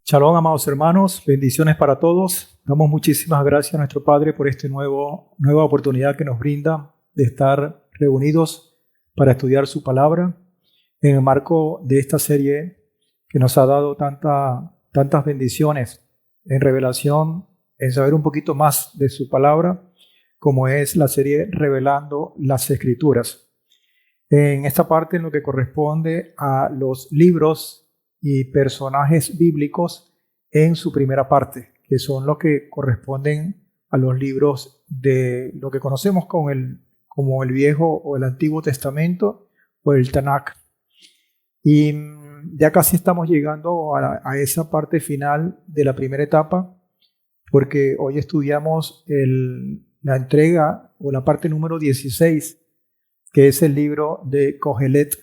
Shalom, amados hermanos, bendiciones para todos. Damos muchísimas gracias a nuestro Padre por esta nueva oportunidad que nos brinda de estar reunidos para estudiar su palabra en el marco de esta serie que nos ha dado tantas bendiciones en revelación, en saber un poquito más de su palabra, como es la serie Revelando las Escrituras. En esta parte, en lo que corresponde a los libros y personajes bíblicos en su primera parte, que son los que corresponden a los libros de lo que conocemos como el Viejo o el Antiguo Testamento o el Tanakh. Y ya casi estamos llegando a esa parte final de la primera etapa, porque hoy estudiamos la entrega o la parte número 16, que es el libro de Kohelet,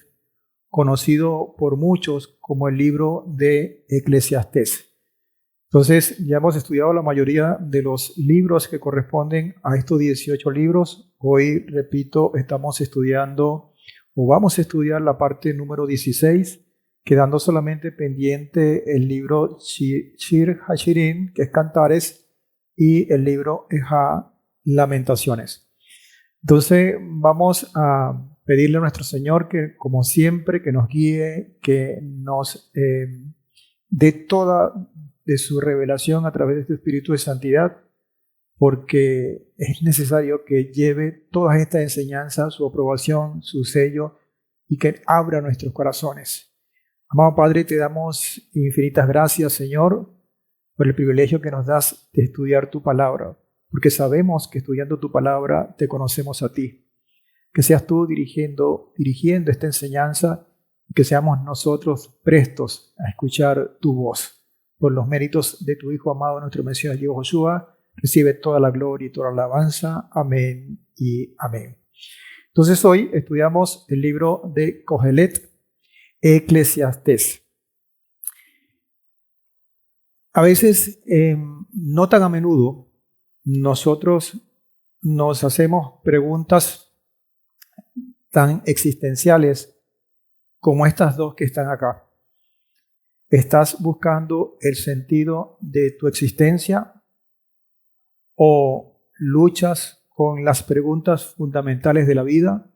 conocido por muchos como el libro de Eclesiastés. Entonces, ya hemos estudiado la mayoría de los libros que corresponden a estos 18 libros. Hoy, repito, estamos estudiando o vamos a estudiar la parte número 16, quedando solamente pendiente el libro Shir Hashirim, que es Cantares, y el libro Ejá, Lamentaciones. Entonces, vamos a pedirle a nuestro Señor que, como siempre, que nos guíe, que nos dé toda de su revelación a través de su Espíritu de Santidad, porque es necesario que lleve todas estas enseñanzas, su aprobación, su sello, y que abra nuestros corazones. Amado Padre, te damos infinitas gracias, Señor, por el privilegio que nos das de estudiar tu palabra, porque sabemos que estudiando tu palabra te conocemos a ti. Que seas tú dirigiendo esta enseñanza y que seamos nosotros prestos a escuchar tu voz. Por los méritos de tu Hijo amado, nuestro Mesías, Joshua, recibe toda la gloria y toda la alabanza. Amén y amén. Entonces hoy estudiamos el libro de Kohelet, Eclesiastés. A veces, no tan a menudo, nosotros nos hacemos preguntas tan existenciales como estas dos que están acá. ¿Estás buscando el sentido de tu existencia o luchas con las preguntas fundamentales de la vida?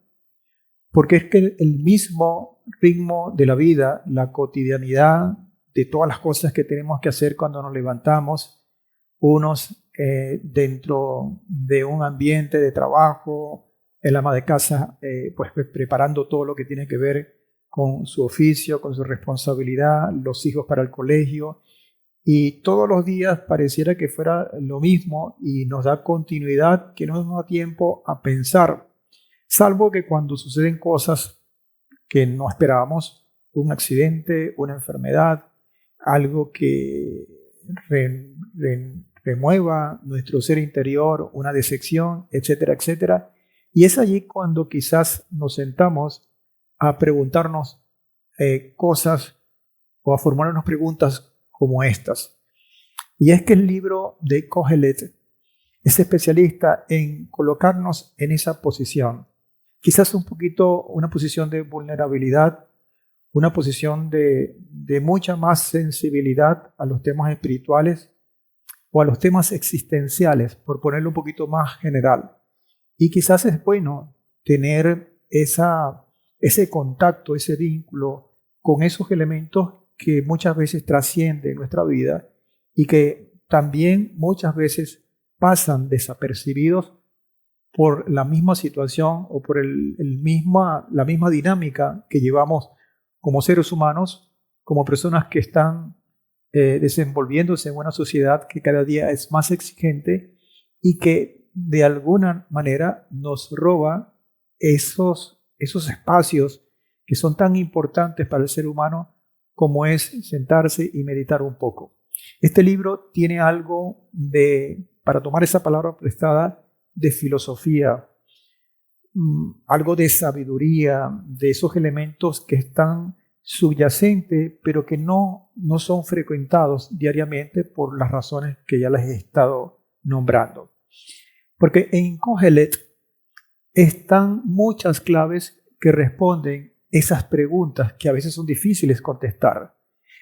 Porque es que el mismo ritmo de la vida, la cotidianidad de todas las cosas que tenemos que hacer cuando nos levantamos, unos dentro de un ambiente de trabajo, el ama de casa pues preparando todo lo que tiene que ver con su oficio, con su responsabilidad, los hijos para el colegio, y todos los días pareciera que fuera lo mismo y nos da continuidad que no nos da tiempo a pensar, salvo que cuando suceden cosas que no esperábamos, un accidente, una enfermedad, algo que remueva nuestro ser interior, una decepción, etcétera, etcétera. Y es allí cuando quizás nos sentamos a preguntarnos cosas o a formularnos preguntas como estas. Y es que el libro de Kohelet es especialista en colocarnos en esa posición. Quizás un poquito una posición de vulnerabilidad, una posición de mucha más sensibilidad a los temas espirituales o a los temas existenciales, por ponerlo un poquito más general. Y quizás es bueno tener ese contacto, ese vínculo con esos elementos que muchas veces trascienden nuestra vida y que también muchas veces pasan desapercibidos por la misma situación o por la misma dinámica que llevamos como seres humanos, como personas que están desenvolviéndose en una sociedad que cada día es más exigente y que de alguna manera nos roba esos espacios que son tan importantes para el ser humano como es sentarse y meditar un poco. Este libro tiene algo para tomar esa palabra prestada, de filosofía, algo de sabiduría, de esos elementos que están subyacentes, pero que no son frecuentados diariamente por las razones que ya les he estado nombrando. Porque en Kohelet están muchas claves que responden esas preguntas que a veces son difíciles contestar.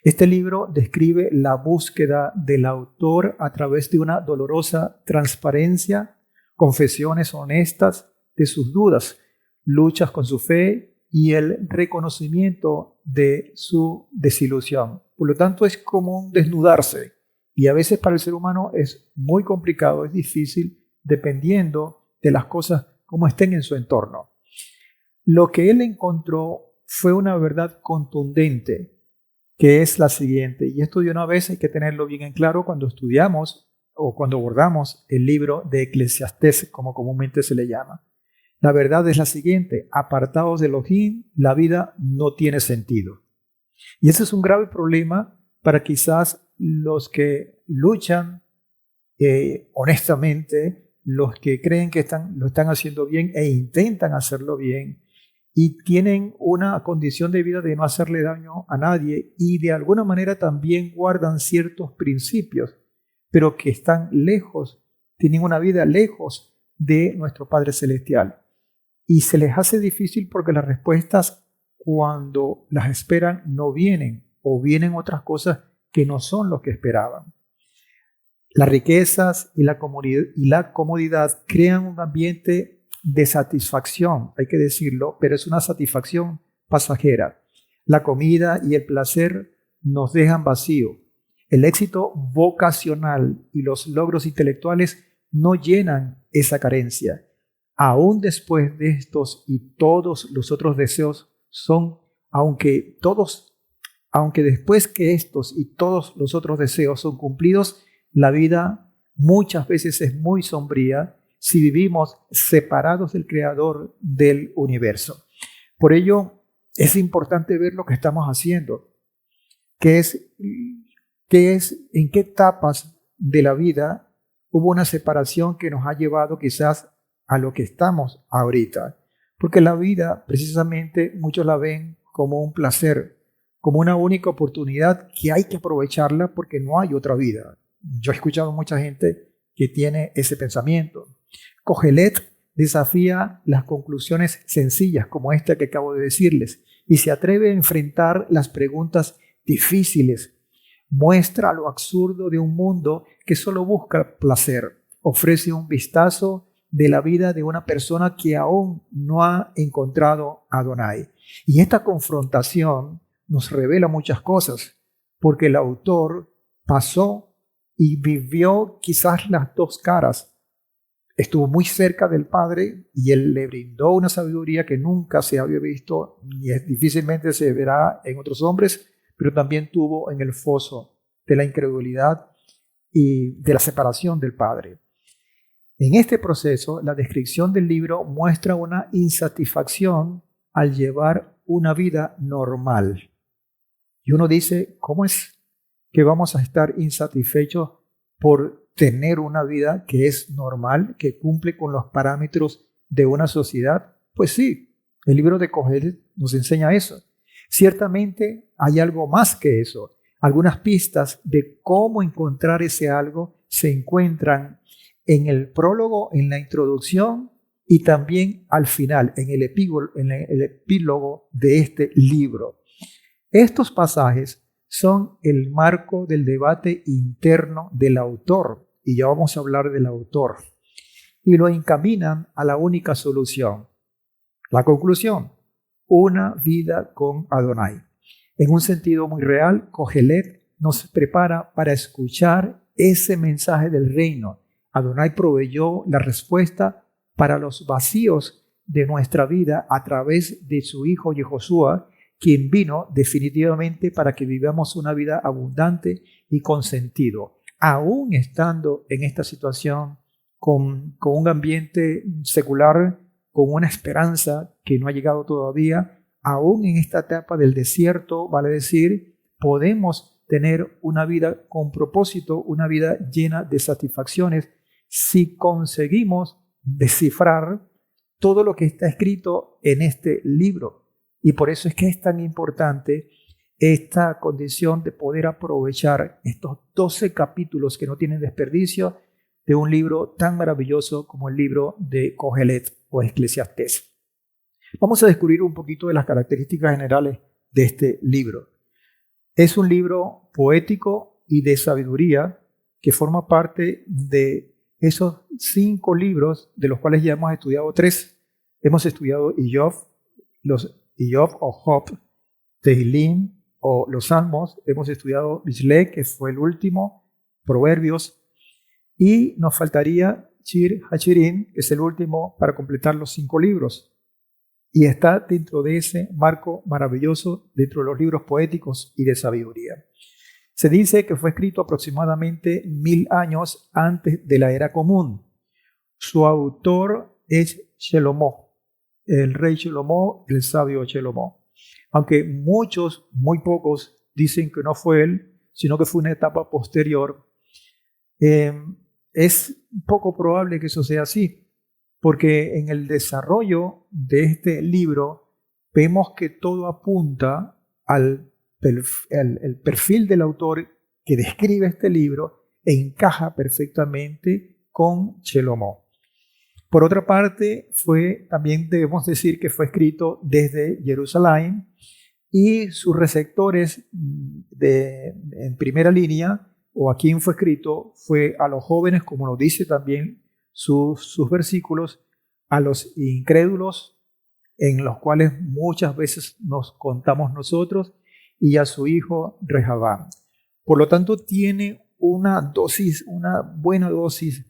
Este libro describe la búsqueda del autor a través de una dolorosa transparencia, confesiones honestas de sus dudas, luchas con su fe y el reconocimiento de su desilusión. Por lo tanto, es como un desnudarse y a veces para el ser humano es muy complicado, es difícil, dependiendo de las cosas como estén en su entorno. Lo que él encontró fue una verdad contundente, que es la siguiente, y esto de una vez hay que tenerlo bien en claro cuando estudiamos o cuando abordamos el libro de Eclesiastés, como comúnmente se le llama. La verdad es la siguiente: apartados de Elohim, la vida no tiene sentido. Y ese es un grave problema para quizás los que luchan honestamente, los que creen que lo están haciendo bien e intentan hacerlo bien, y tienen una condición de vida de no hacerle daño a nadie y de alguna manera también guardan ciertos principios, pero que están lejos, tienen una vida lejos de nuestro Padre Celestial. Y se les hace difícil porque las respuestas, cuando las esperan, no vienen, o vienen otras cosas que no son lo que esperaban. Las riquezas y la comodidad crean un ambiente de satisfacción, hay que decirlo, pero es una satisfacción pasajera. La comida y el placer nos dejan vacío. El éxito vocacional y los logros intelectuales no llenan esa carencia. Aún después de estos y todos los otros deseos aunque después que estos y todos los otros deseos son cumplidos, la vida muchas veces es muy sombría si vivimos separados del Creador del universo. Por ello, es importante ver lo que estamos haciendo, en qué etapas de la vida hubo una separación que nos ha llevado quizás a lo que estamos ahorita. Porque la vida, precisamente, muchos la ven como un placer, como una única oportunidad que hay que aprovecharla porque no hay otra vida. Yo he escuchado mucha gente que tiene ese pensamiento. Kohelet desafía las conclusiones sencillas como esta que acabo de decirles y se atreve a enfrentar las preguntas difíciles. Muestra lo absurdo de un mundo que solo busca placer. Ofrece un vistazo de la vida de una persona que aún no ha encontrado a Adonai. Y esta confrontación nos revela muchas cosas, porque el autor pasó y vivió quizás las dos caras. Estuvo muy cerca del Padre y Él le brindó una sabiduría que nunca se había visto ni difícilmente se verá en otros hombres, pero también tuvo en el foso de la incredulidad y de la separación del Padre. En este proceso, la descripción del libro muestra una insatisfacción al llevar una vida normal. Y uno dice, ¿cómo es que vamos a estar insatisfechos por tener una vida que es normal, que cumple con los parámetros de una sociedad? Pues sí, el libro de Kohelet nos enseña eso. Ciertamente hay algo más que eso. Algunas pistas de cómo encontrar ese algo se encuentran en el prólogo, en la introducción y también al final, en el epílogo de este libro. Estos pasajes son el marco del debate interno del autor, y ya vamos a hablar del autor, y lo encaminan a la única solución. La conclusión: una vida con Adonai. En un sentido muy real, Kohelet nos prepara para escuchar ese mensaje del reino. Adonai proveyó la respuesta para los vacíos de nuestra vida a través de su hijo Yehoshua, quien vino definitivamente para que vivamos una vida abundante y con sentido. Aún estando en esta situación, con un ambiente secular, con una esperanza que no ha llegado todavía, aún en esta etapa del desierto, vale decir, podemos tener una vida con propósito, una vida llena de satisfacciones, si conseguimos descifrar todo lo que está escrito en este libro. Y por eso es que es tan importante esta condición de poder aprovechar estos 12 capítulos que no tienen desperdicio de un libro tan maravilloso como el libro de Kohelet o Eclesiastés. Vamos a descubrir un poquito de las características generales de este libro. Es un libro poético y de sabiduría que forma parte de esos 5 libros de los cuales ya hemos estudiado 3. Hemos estudiado Iov, los Iov o Job, Tehilim o los Salmos. Hemos estudiado Mishle, que fue el último, Proverbios, y nos faltaría Shir HaShirim, que es el último para completar los 5 libros. Y está dentro de ese marco maravilloso, dentro de los libros poéticos y de sabiduría. Se dice que fue escrito aproximadamente 1000 años antes de la era común. Su autor es Shelomó, el rey Shelomó, el sabio Shelomó. Aunque muchos, muy pocos, dicen que no fue él, sino que fue una etapa posterior. Es poco probable que eso sea así, porque en el desarrollo de este libro vemos que todo apunta al el perfil del autor que describe este libro encaja perfectamente con Shelomó. Por otra parte, también debemos decir que fue escrito desde Jerusalén y sus receptores en primera línea, o a quien fue escrito, fue a los jóvenes, como nos dice también sus versículos, a los incrédulos, en los cuales muchas veces nos contamos nosotros, y a su hijo Rehabam. Por lo tanto, tiene una buena dosis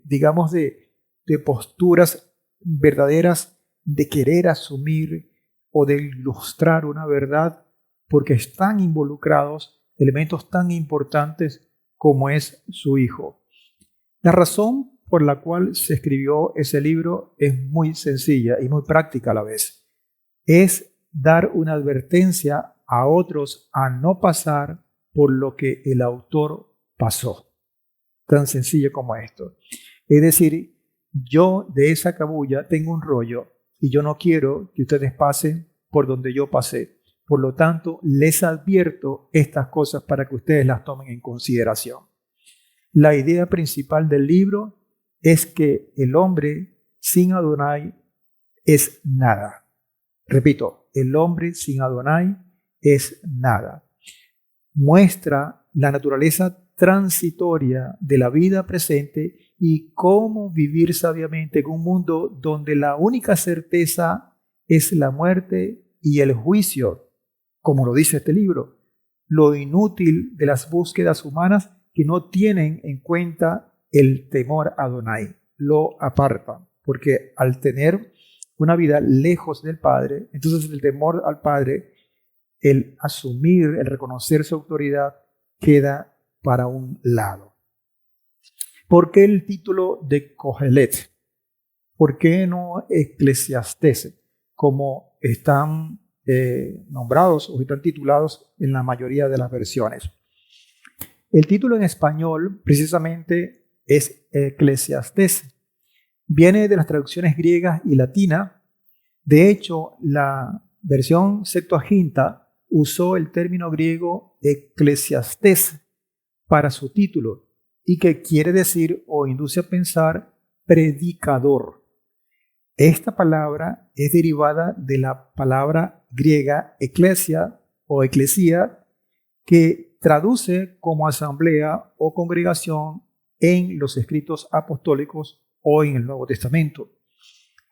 digamos, de posturas verdaderas, de querer asumir o de ilustrar una verdad, porque están involucrados elementos tan importantes como es su hijo. La razón por la cual se escribió ese libro es muy sencilla y muy práctica a la vez. Es dar una advertencia a otros a no pasar por lo que el autor pasó. Tan sencillo como esto. Es decir, yo de esa cabulla tengo un rollo y yo no quiero que ustedes pasen por donde yo pasé. Por lo tanto, les advierto estas cosas para que ustedes las tomen en consideración. La idea principal del libro es que el hombre sin Adonai es nada. Repito, el hombre sin Adonai es nada. Muestra la naturaleza transitoria de la vida presente y cómo vivir sabiamente en un mundo donde la única certeza es la muerte y el juicio, como lo dice este libro. Lo inútil de las búsquedas humanas que no tienen en cuenta el temor a Adonai, lo apartan, porque al tener una vida lejos del Padre, entonces el temor al Padre, el asumir, el reconocer su autoridad, queda para un lado. ¿Por qué el título de Kohelet? ¿Por qué no Eclesiastés, como están nombrados o están titulados en la mayoría de las versiones? El título en español precisamente es Eclesiastés. Viene de las traducciones griegas y latina. De hecho, la versión Septuaginta usó el término griego Eclesiastés para su título, y que quiere decir o induce a pensar predicador. Esta palabra es derivada de la palabra griega eclesia o eclesía, que traduce como asamblea o congregación en los escritos apostólicos o en el Nuevo Testamento.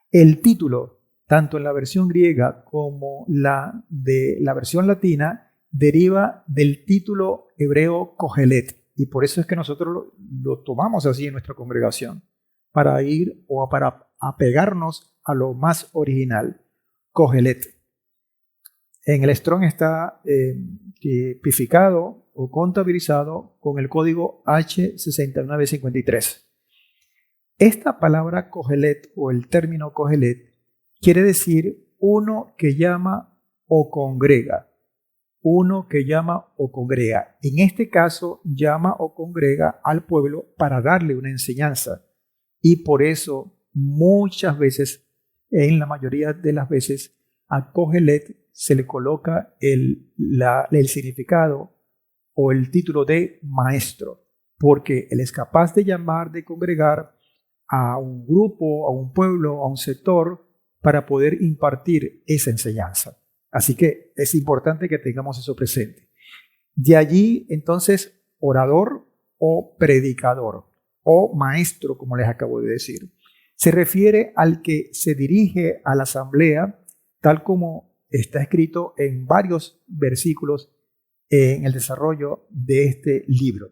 El título, tanto en la versión griega como la de la versión latina, deriva del título hebreo Kohelet, y por eso es que nosotros lo tomamos así en nuestra congregación, para ir o para apegarnos a lo más original, Kohelet. En el Strong está tipificado o contabilizado con el código H6953. Esta palabra Kohelet o el término Kohelet quiere decir uno que llama o congrega. Uno que llama o congrega. En este caso, llama o congrega al pueblo para darle una enseñanza. Y por eso, muchas veces, en la mayoría de las veces, a Kohelet se le coloca el significado o el título de maestro, porque él es capaz de llamar, de congregar a un grupo, a un pueblo, a un sector, para poder impartir esa enseñanza. Así que es importante que tengamos eso presente. De allí, entonces, orador o predicador o maestro, como les acabo de decir, se refiere al que se dirige a la asamblea, tal como está escrito en varios versículos en el desarrollo de este libro.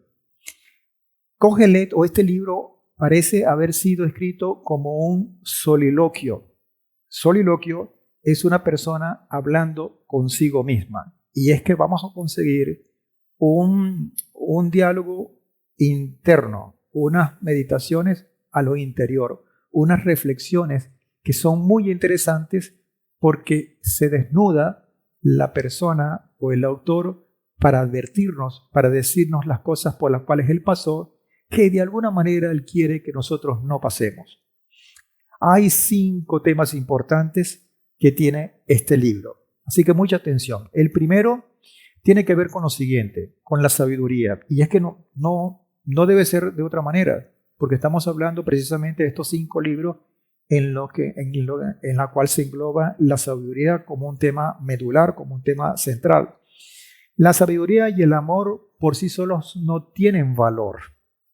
Cogelet, o este libro, parece haber sido escrito como un soliloquio. Soliloquio es una persona hablando consigo misma. Y es que vamos a conseguir un diálogo interno, unas meditaciones a lo interior, unas reflexiones que son muy interesantes porque se desnuda la persona o el autor para advertirnos, para decirnos las cosas por las cuales él pasó, que de alguna manera él quiere que nosotros no pasemos. Hay 5 temas importantes que tiene este libro, así que mucha atención. El primero tiene que ver con lo siguiente, con la sabiduría, y es que no debe ser de otra manera, porque estamos hablando precisamente de estos 5 libros en la cual se engloba la sabiduría como un tema medular, como un tema central. La sabiduría y el amor por sí solos no tienen valor.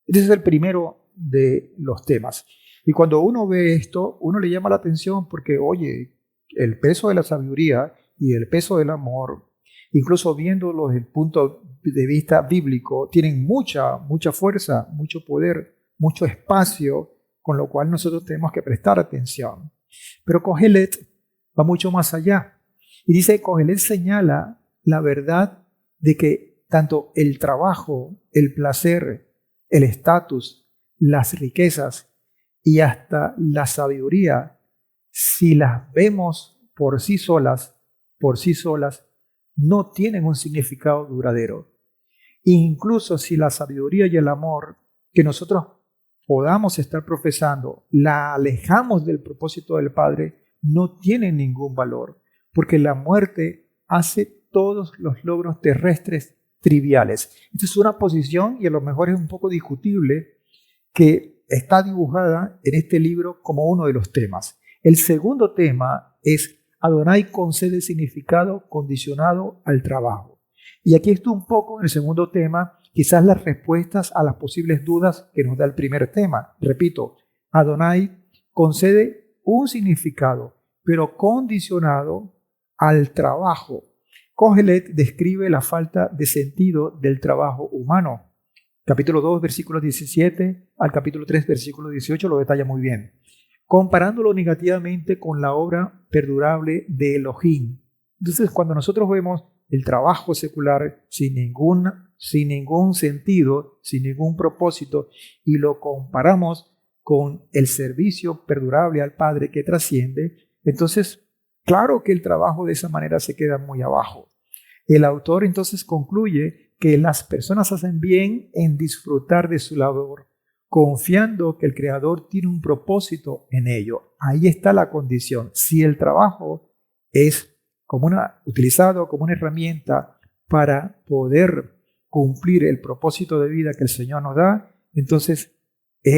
Ese es el primero de los temas. Y cuando uno ve esto, uno le llama la atención porque, oye, el peso de la sabiduría y el peso del amor, incluso viéndolo desde el punto de vista bíblico, tienen mucha fuerza, mucho poder, mucho espacio, con lo cual nosotros tenemos que prestar atención. Pero Cogelet va mucho más allá. Y dice, Cogelet señala la verdad de que tanto el trabajo, el placer, el estatus, las riquezas y hasta la sabiduría, si las vemos por sí solas, no tienen un significado duradero. Incluso si la sabiduría y el amor que nosotros podamos estar profesando la alejamos del propósito del Padre, no tienen ningún valor, porque la muerte hace todos los logros terrestres triviales. Esta es una posición, y a lo mejor es un poco discutible, que está dibujada en este libro como uno de los temas. El segundo tema es Adonai concede significado condicionado al trabajo. Y aquí está un poco en el segundo tema, quizás las respuestas a las posibles dudas que nos da el primer tema. Repito, Adonai concede un significado, pero condicionado al trabajo. Cogelet describe la falta de sentido del trabajo humano. Capítulo 2, versículos 17 al capítulo 3, versículo 18 lo detalla muy bien, comparándolo negativamente con la obra perdurable de Elohim. Entonces, cuando nosotros vemos el trabajo secular sin ningún sentido, sin ningún propósito, y lo comparamos con el servicio perdurable al Padre que trasciende, entonces, claro que el trabajo de esa manera se queda muy abajo. El autor entonces concluye que las personas hacen bien en disfrutar de su labor, confiando que el Creador tiene un propósito en ello. Ahí está la condición. Si el trabajo es utilizado como una herramienta para poder cumplir el propósito de vida que el Señor nos da, entonces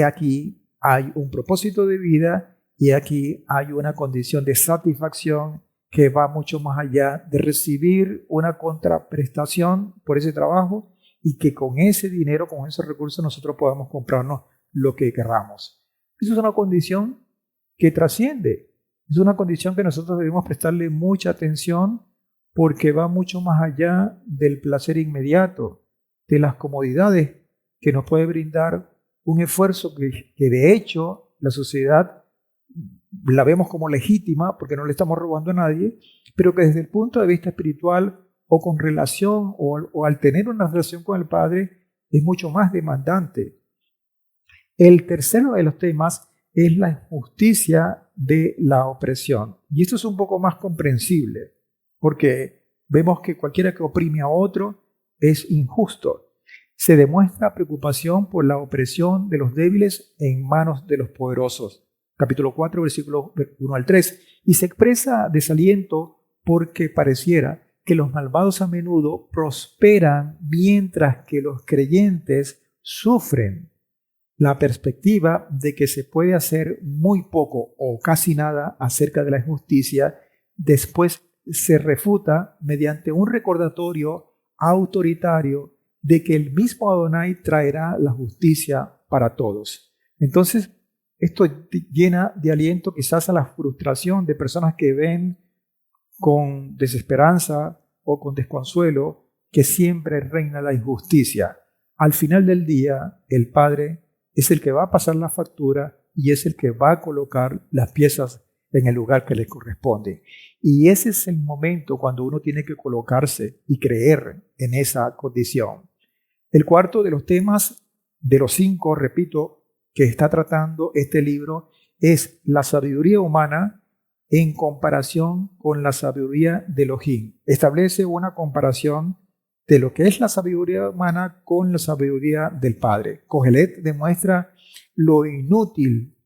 aquí hay un propósito de vida y aquí hay una condición de satisfacción que va mucho más allá de recibir una contraprestación por ese trabajo y que con ese dinero, con esos recursos, nosotros podamos comprarnos lo que queramos. Eso es una condición que trasciende. Es una condición que nosotros debemos prestarle mucha atención porque va mucho más allá del placer inmediato, de las comodidades que nos puede brindar un esfuerzo que de hecho la sociedad la vemos como legítima porque no le estamos robando a nadie, pero que desde el punto de vista espiritual o con relación o al tener una relación con el Padre es mucho más demandante. El tercero de los temas es la injusticia de la opresión. Y esto es un poco más comprensible, porque vemos que cualquiera que oprime a otro es injusto. Se demuestra preocupación por la opresión de los débiles en manos de los poderosos. Capítulo 4, versículos 1 al 3. Y se expresa desaliento porque pareciera que los malvados a menudo prosperan mientras que los creyentes sufren. La perspectiva de que se puede hacer muy poco o casi nada acerca de la injusticia después se refuta mediante un recordatorio autoritario de que el mismo Adonai traerá la justicia para todos. Entonces, esto llena de aliento quizás a la frustración de personas que ven con desesperanza o con desconsuelo que siempre reina la injusticia. Al final del día, el Padre es el que va a pasar la factura y es el que va a colocar las piezas en el lugar que le corresponde. Y ese es el momento cuando uno tiene que colocarse y creer en esa condición. El cuarto de los temas, de los 5, repito, que está tratando este libro, es la sabiduría humana en comparación con la sabiduría de Elohim. Establece una comparación de lo que es la sabiduría humana con la sabiduría del Padre. Kohelet demuestra lo inútil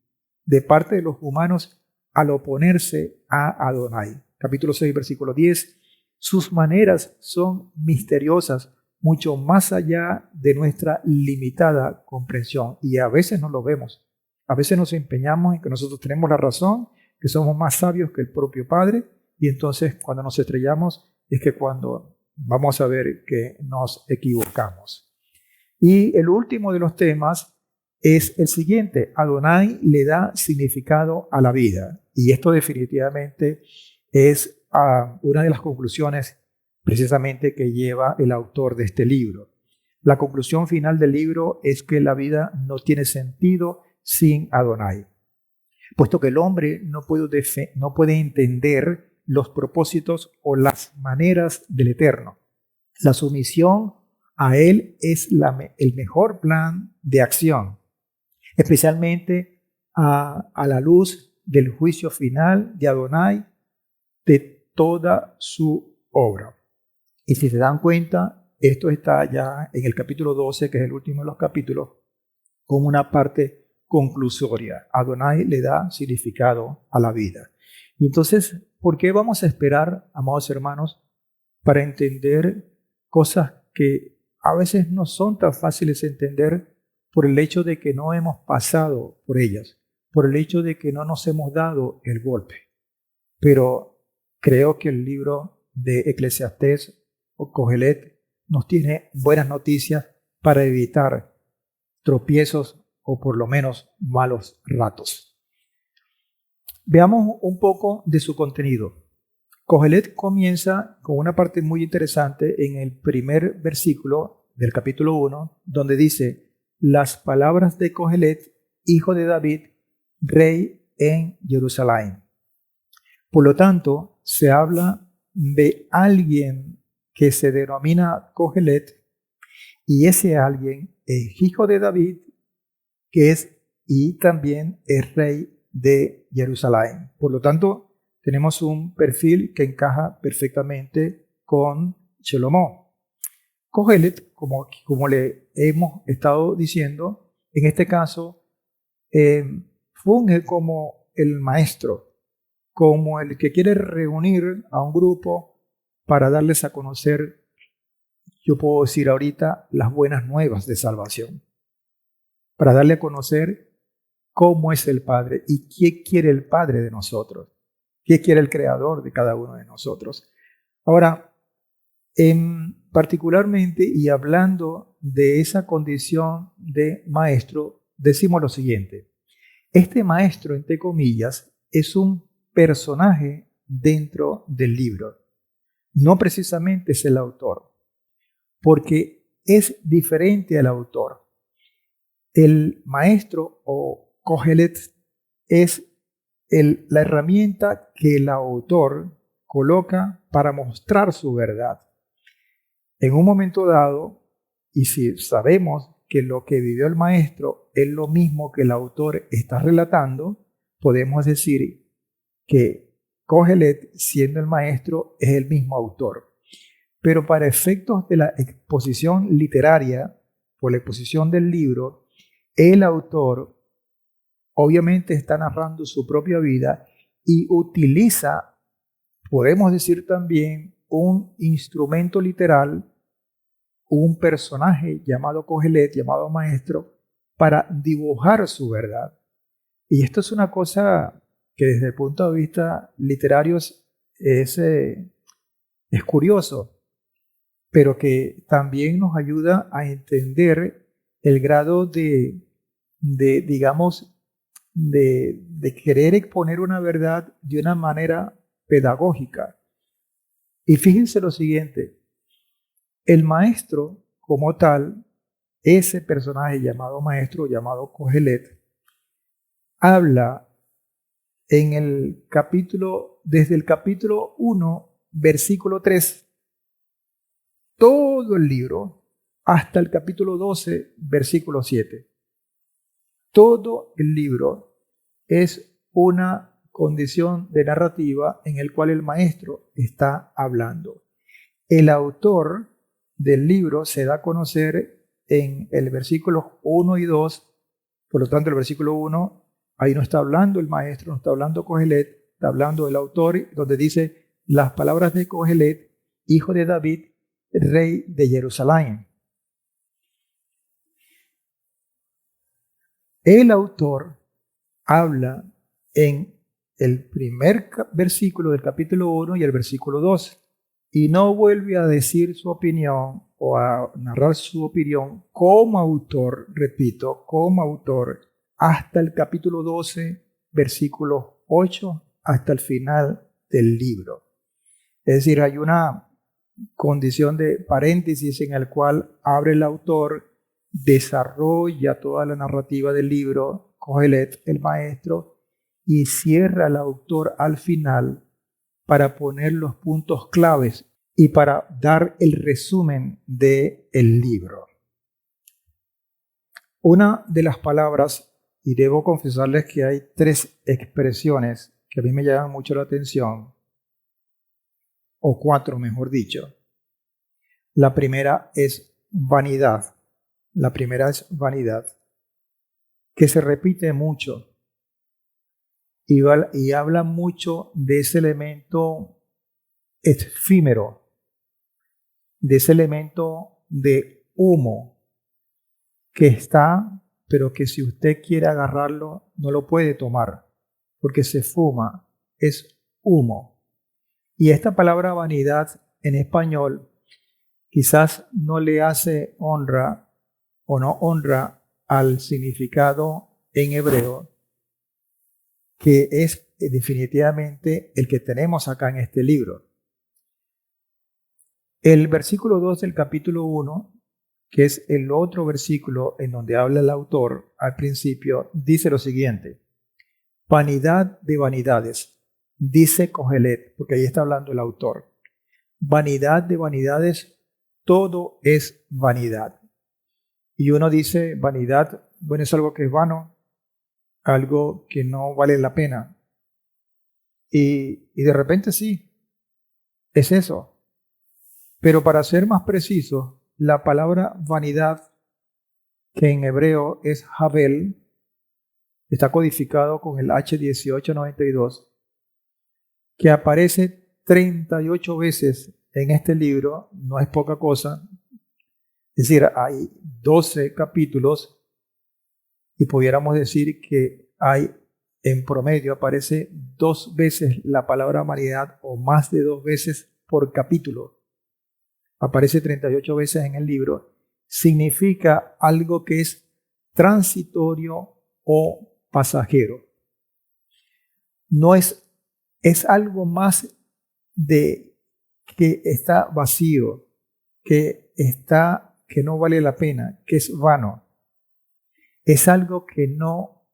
de parte de los humanos al oponerse a Adonai. Capítulo 6, versículo 10. Sus maneras son misteriosas, mucho más allá de nuestra limitada comprensión. Y a veces no lo vemos. A veces nos empeñamos en que nosotros tenemos la razón, que somos más sabios que el propio Padre, y entonces cuando nos estrellamos es que cuando vamos a ver que nos equivocamos. Y el último de los temas es el siguiente: Adonai le da significado a la vida. Y esto definitivamente es una de las conclusiones precisamente que lleva el autor de este libro. La conclusión final del libro es que la vida no tiene sentido sin Adonai, puesto que el hombre no puede entender los propósitos o las maneras del Eterno. La sumisión a Él es el mejor plan de acción, especialmente a la luz del juicio final de Adonai de toda su obra. Y si se dan cuenta, esto está ya en el capítulo 12, que es el último de los capítulos, como una parte conclusoria. Adonai le da significado a la vida. Y entonces, ¿por qué vamos a esperar, amados hermanos, para entender cosas que a veces no son tan fáciles de entender por el hecho de que no hemos pasado por ellas, por el hecho de que no nos hemos dado el golpe? Pero creo que el libro de Eclesiastés o Kohelet nos tiene buenas noticias para evitar tropiezos o por lo menos malos ratos. Veamos un poco de su contenido. Kohelet comienza con una parte muy interesante en el primer versículo del capítulo 1, donde dice: las palabras de Kohelet, hijo de David, rey en Jerusalén. Por lo tanto, se habla de alguien que se denomina Kohelet, y ese alguien es hijo de David, que es y también es rey de Jerusalén. Por lo tanto, tenemos un perfil que encaja perfectamente con Shalomó. Kohelet, como le hemos estado diciendo, en este caso funge como el maestro, como el que quiere reunir a un grupo para darles a conocer, yo puedo decir ahorita, las buenas nuevas de salvación, para darle a conocer cómo es el Padre y qué quiere el Padre de nosotros, qué quiere el Creador de cada uno de nosotros. Ahora, particularmente y hablando de esa condición de maestro, decimos lo siguiente: este maestro, entre comillas, es un personaje dentro del libro. No precisamente es el autor, porque es diferente al autor. El maestro o Kohelet es la herramienta que el autor coloca para mostrar su verdad. En un momento dado, y si sabemos que lo que vivió el maestro es lo mismo que el autor está relatando, podemos decir que Kohelet, siendo el maestro, es el mismo autor. Pero para efectos de la exposición literaria, por la exposición del libro, el autor obviamente está narrando su propia vida y utiliza, podemos decir también, un instrumento literal, un personaje llamado Kohelet, llamado maestro, para dibujar su verdad. Y esto es una cosa que desde el punto de vista literario es curioso, pero que también nos ayuda a entender el grado digamos, de querer exponer una verdad de una manera pedagógica. Y fíjense lo siguiente, el maestro como tal, ese personaje llamado maestro, llamado Kohelet, habla desde el capítulo 1, versículo 3, todo el libro, hasta el capítulo 12, versículo 7. Todo el libro es una condición de narrativa en el cual el maestro está hablando. El autor del libro se da a conocer en el versículo 1 y 2, por lo tanto el versículo 1, ahí no está hablando el maestro, no está hablando Kohelet, está hablando el autor, donde dice las palabras de Kohelet, hijo de David, rey de Jerusalén. El autor habla en el primer versículo del capítulo 1 y el versículo 2 y no vuelve a decir su opinión o a narrar su opinión como autor, repito, como autor, hasta el capítulo 12, versículo 8, hasta el final del libro. Es decir, hay una condición de paréntesis en el cual abre el autor, desarrolla toda la narrativa del libro, Kohelet, el maestro, y cierra el autor al final para poner los puntos claves y para dar el resumen del libro. Una de las palabras, y debo confesarles que hay 3 expresiones que a mí me llaman mucho la atención, o 4 mejor dicho. La primera es vanidad. La primera es vanidad, que se repite mucho y habla mucho de ese elemento efímero, de ese elemento de humo que está, pero que si usted quiere agarrarlo, no lo puede tomar, porque se fuma, es humo. Y esta palabra vanidad en español quizás no le hace honra o no honra al significado en hebreo, que es definitivamente el que tenemos acá en este libro. El versículo 2 del capítulo 1, que es el otro versículo en donde habla el autor al principio, dice lo siguiente: vanidad de vanidades, dice Kohelet, porque ahí está hablando el autor. Vanidad de vanidades, todo es vanidad. Y uno dice, vanidad, bueno, es algo que es vano, algo que no vale la pena. Y de repente sí, es eso. Pero para ser más preciso, la palabra vanidad, que en hebreo es Havel, está codificado con el H1892, que aparece 38 veces en este libro, no es poca cosa. Es decir, hay 12 capítulos y pudiéramos decir que hay, en promedio, aparece 2 veces la palabra vanidad o más de 2 veces por capítulo. Aparece 38 veces en el libro. Significa algo que es transitorio o pasajero. No es algo más de que está vacío, que no vale la pena, que es vano. Es algo que no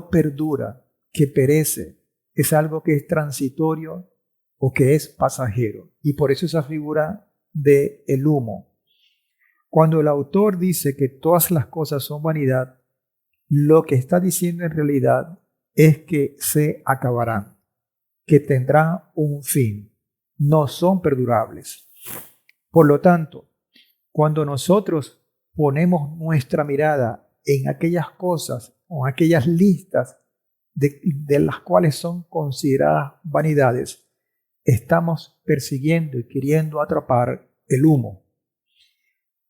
perdura, que perece. Es algo que es transitorio o que es pasajero. Y por eso esa figura del humo. Cuando el autor dice que todas las cosas son vanidad, lo que está diciendo en realidad es que se acabarán, que tendrán un fin, no son perdurables. Por lo tanto, cuando nosotros ponemos nuestra mirada en aquellas cosas o aquellas listas de las cuales son consideradas vanidades, estamos persiguiendo y queriendo atrapar el humo.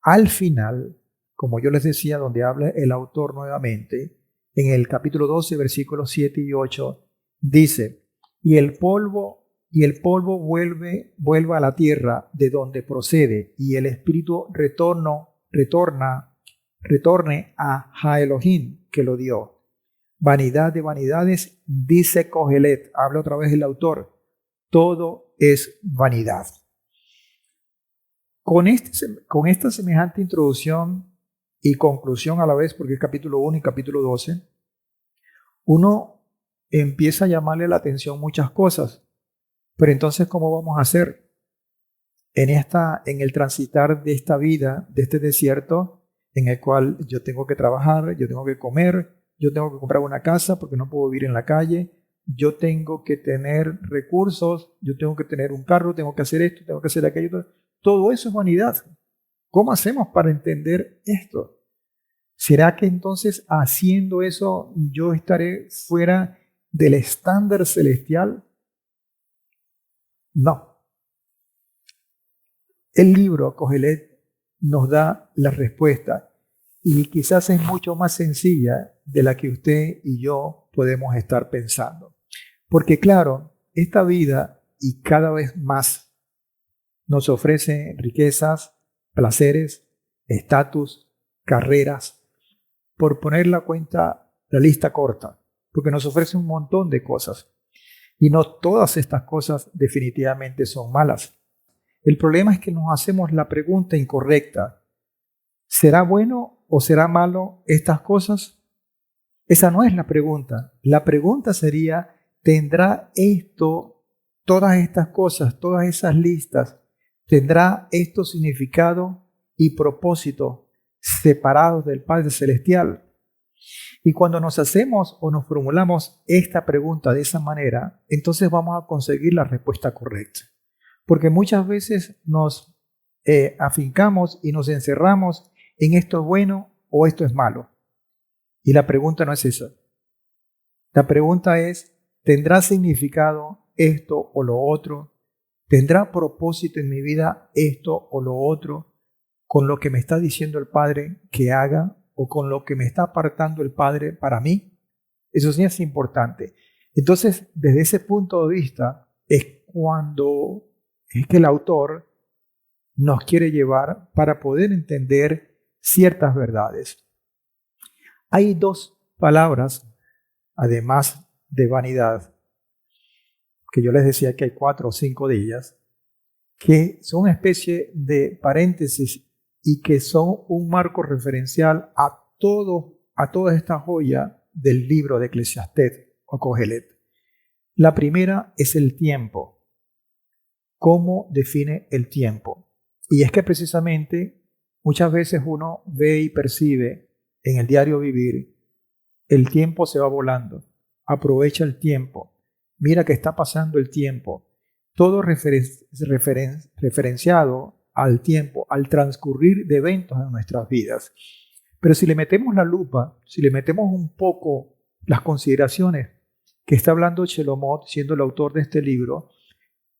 Al final, como yo les decía, donde habla el autor nuevamente, en el capítulo 12, versículos 7 y 8, dice: y el polvo y el polvo vuelva a la tierra de donde procede, y el espíritu retorne a Ja Elohim, que lo dio. Vanidad de vanidades, dice Kohelet, habla otra vez el autor, todo es vanidad. Con esta semejante introducción y conclusión a la vez, porque es capítulo 1 y capítulo 12, uno empieza a llamarle la atención muchas cosas. Pero entonces, ¿cómo vamos a hacer en el transitar de esta vida, de este desierto, en el cual yo tengo que trabajar, yo tengo que comer, yo tengo que comprar una casa porque no puedo vivir en la calle, yo tengo que tener recursos, yo tengo que tener un carro, tengo que hacer esto, tengo que hacer aquello? Todo eso es vanidad. ¿Cómo hacemos para entender esto? ¿Será que entonces haciendo eso yo estaré fuera del estándar celestial? No. El libro Kohelet nos da la respuesta y quizás es mucho más sencilla de la que usted y yo podemos estar pensando. Porque claro, esta vida y cada vez más nos ofrece riquezas, placeres, estatus, carreras, por poner la lista corta, porque nos ofrece un montón de cosas. Y no todas estas cosas definitivamente son malas. El problema es que nos hacemos la pregunta incorrecta. ¿Será bueno o será malo estas cosas? Esa no es la pregunta. La pregunta sería, ¿tendrá esto, todas estas cosas, todas esas listas, tendrá esto significado y propósito separados del Padre Celestial? Y cuando nos hacemos o nos formulamos esta pregunta de esa manera, entonces vamos a conseguir la respuesta correcta. Porque muchas veces nos afincamos y nos encerramos en esto es bueno o esto es malo. Y la pregunta no es esa. La pregunta es, ¿tendrá significado esto o lo otro? ¿Tendrá propósito en mi vida esto o lo otro con lo que me está diciendo el Padre que haga o con lo que me está apartando el Padre para mí? Eso sí es importante. Entonces, desde ese punto de vista, es que el autor nos quiere llevar para poder entender ciertas verdades. Hay dos palabras, además de vanidad, que yo les decía que hay 4 o 5 de ellas, que son una especie de paréntesis y que son un marco referencial a toda esta joya del libro de Eclesiastés o Kohelet. La primera es el tiempo. ¿Cómo define el tiempo? Y es que precisamente muchas veces uno ve y percibe en el diario vivir, el tiempo se va volando, aprovecha el tiempo, mira que está pasando el tiempo, todo referenciado al tiempo, al transcurrir de eventos en nuestras vidas. Pero si le metemos la lupa, si le metemos un poco las consideraciones que está hablando Shelomot, siendo el autor de este libro,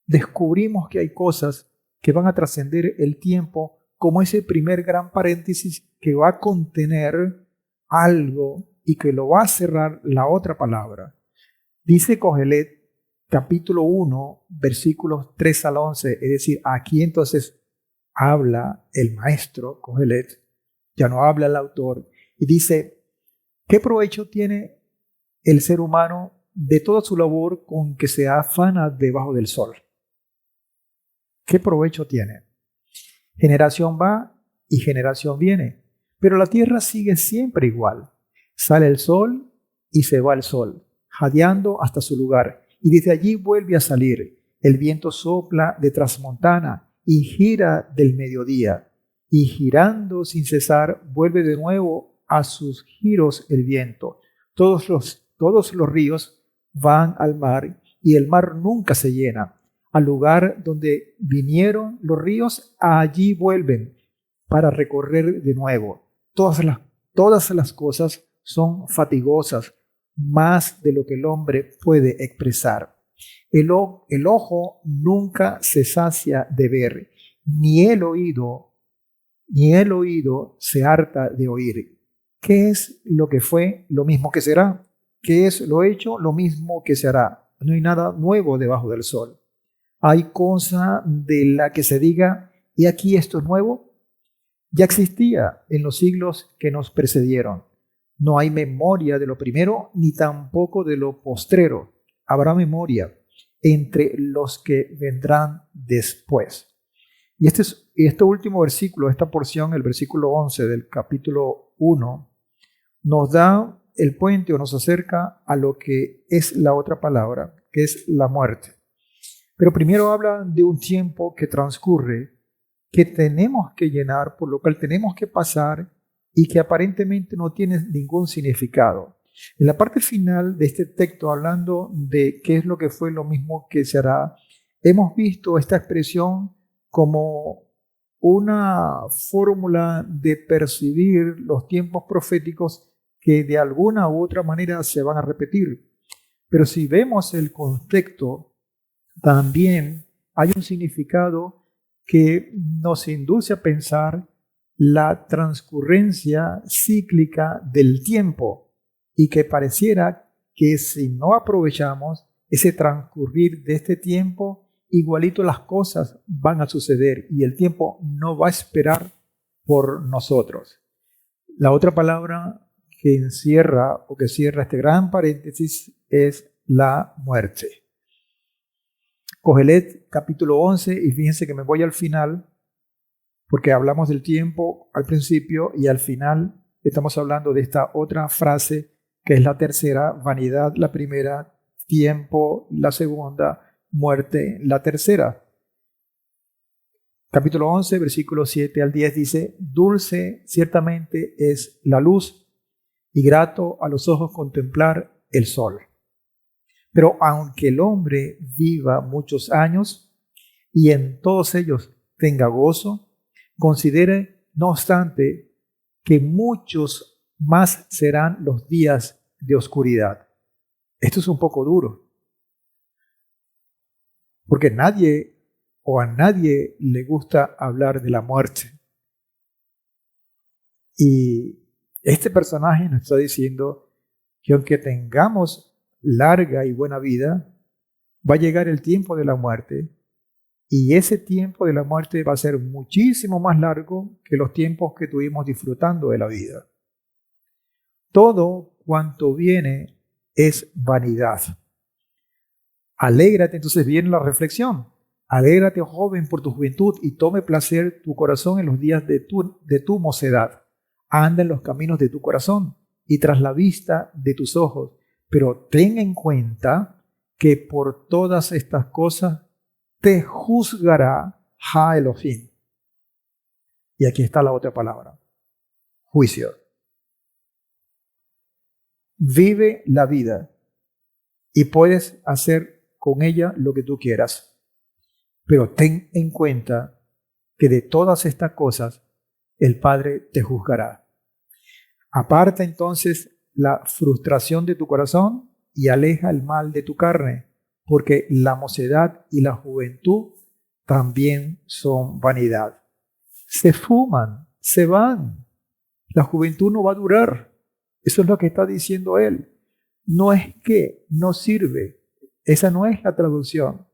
descubrimos que hay cosas que van a trascender el tiempo como ese primer gran paréntesis que va a contener algo y que lo va a cerrar la otra palabra. Dice Kohelet, capítulo 1, versículos 3 al 11, es decir, aquí entonces habla el maestro Kohelet, ya no habla el autor, y dice, ¿qué provecho tiene el ser humano de toda su labor con que se afana debajo del sol? ¿Qué provecho tiene? Generación va y generación viene, pero la tierra sigue siempre igual. Sale el sol y se va el sol, jadeando hasta su lugar, y desde allí vuelve a salir. El viento sopla de trasmontana y gira del mediodía, y girando sin cesar vuelve de nuevo a sus giros el viento. Todos los ríos van al mar y el mar nunca se llena. Al lugar donde vinieron los ríos, allí vuelven para recorrer de nuevo. Todas las cosas son fatigosas, más de lo que el hombre puede expresar. El ojo nunca se sacia de ver, ni el oído se harta de oír. ¿Qué es lo que fue? Lo mismo que será. ¿Qué es lo hecho? Lo mismo que se hará. No hay nada nuevo debajo del sol. ¿Hay cosa de la que se diga, y aquí esto es nuevo? Ya existía en los siglos que nos precedieron. No hay memoria de lo primero, ni tampoco de lo postrero. Habrá memoria entre los que vendrán después. Y este último versículo, esta porción, el versículo 11 del capítulo 1, nos da el puente o nos acerca a lo que es la otra palabra, que es la muerte. Pero primero habla de un tiempo que transcurre, que tenemos que llenar, por lo cual tenemos que pasar y que aparentemente no tiene ningún significado. En la parte final de este texto, hablando de qué es lo que fue lo mismo que se hará, hemos visto esta expresión como una fórmula de percibir los tiempos proféticos que de alguna u otra manera se van a repetir. Pero si vemos el contexto, también hay un significado que nos induce a pensar la transcurrencia cíclica del tiempo y que pareciera que si no aprovechamos ese transcurrir de este tiempo, igualito las cosas van a suceder y el tiempo no va a esperar por nosotros. La otra palabra que encierra o que cierra este gran paréntesis es la muerte. Cogelet capítulo 11, y fíjense que me voy al final, porque hablamos del tiempo al principio y al final estamos hablando de esta otra frase que es la tercera, vanidad la primera, tiempo la segunda, muerte la tercera. Capítulo 11, versículos 7 al 10 dice, dulce ciertamente es la luz y grato a los ojos contemplar el sol. Pero aunque el hombre viva muchos años y en todos ellos tenga gozo, considere, no obstante, que muchos más serán los días de oscuridad. Esto es un poco duro, porque a nadie le gusta hablar de la muerte. Y este personaje nos está diciendo que aunque tengamos larga y buena vida, va a llegar el tiempo de la muerte, y ese tiempo de la muerte va a ser muchísimo más largo que los tiempos que tuvimos disfrutando de la vida. Todo cuanto viene es vanidad. Alégrate, entonces viene la reflexión. Alégrate, joven, por tu juventud, y tome placer tu corazón en los días de tu mocedad. Anda en los caminos de tu corazón y tras la vista de tus ojos. Pero ten en cuenta que por todas estas cosas te juzgará Ha Elohim. Y aquí está la otra palabra, juicio. Vive la vida y puedes hacer con ella lo que tú quieras. Pero ten en cuenta que de todas estas cosas el Padre te juzgará. Aparta entonces la frustración de tu corazón y aleja el mal de tu carne, porque la mocedad y la juventud también son vanidad. Se fuman, se van. La juventud no va a durar. Eso es lo que está diciendo él. No es que no sirve. Esa no es la traducción.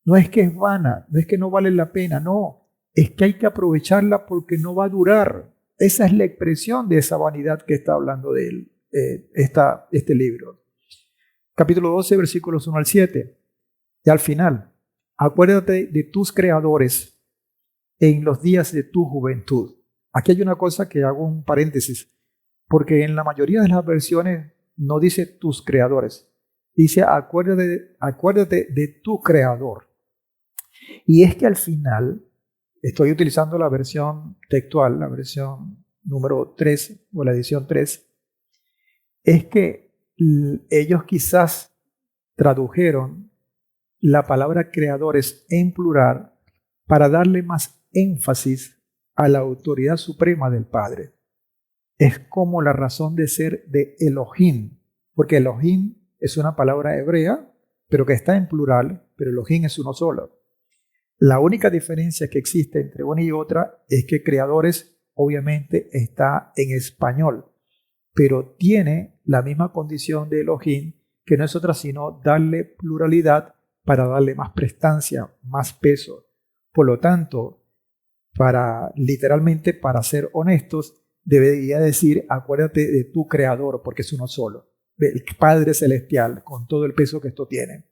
No es que es vana, no es que no vale la pena, no. Es que hay que aprovecharla porque no va a durar. Esa es la expresión de esa vanidad que está hablando de él, este libro. Capítulo 12, versículos 1 al 7. Y al final, acuérdate de tus creadores en los días de tu juventud. Aquí hay una cosa que hago un paréntesis, porque en la mayoría de las versiones no dice tus creadores, dice acuérdate de tu creador. Y es que al final, estoy utilizando la versión textual, la versión número 3 o la edición 3, es que ellos quizás tradujeron la palabra creadores en plural para darle más énfasis a la autoridad suprema del Padre. Es como la razón de ser de Elohim, porque Elohim es una palabra hebrea, pero que está en plural, pero Elohim es uno solo. La única diferencia que existe entre una y otra es que creadores obviamente está en español, pero tiene la misma condición de Elohim, que no es otra sino darle pluralidad para darle más prestancia, más peso. Por lo tanto, literalmente, para ser honestos, debería decir, acuérdate de tu Creador, porque es uno solo, el Padre Celestial, con todo el peso que esto tiene.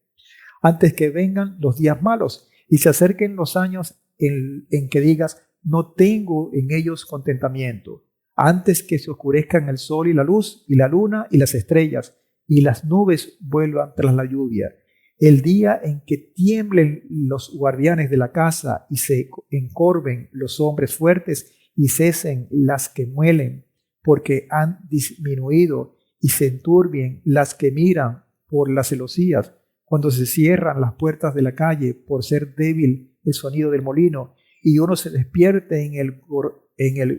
Antes que vengan los días malos y se acerquen los años en que digas, no tengo en ellos contentamiento. Antes que se oscurezcan el sol y la luz, y la luna y las estrellas, y las nubes vuelvan tras la lluvia. El día en que tiemblen los guardianes de la casa y se encorven los hombres fuertes y cesen las que muelen, porque han disminuido y se enturbien las que miran por las celosías, cuando se cierran las puertas de la calle por ser débil el sonido del molino, y uno se despierte en el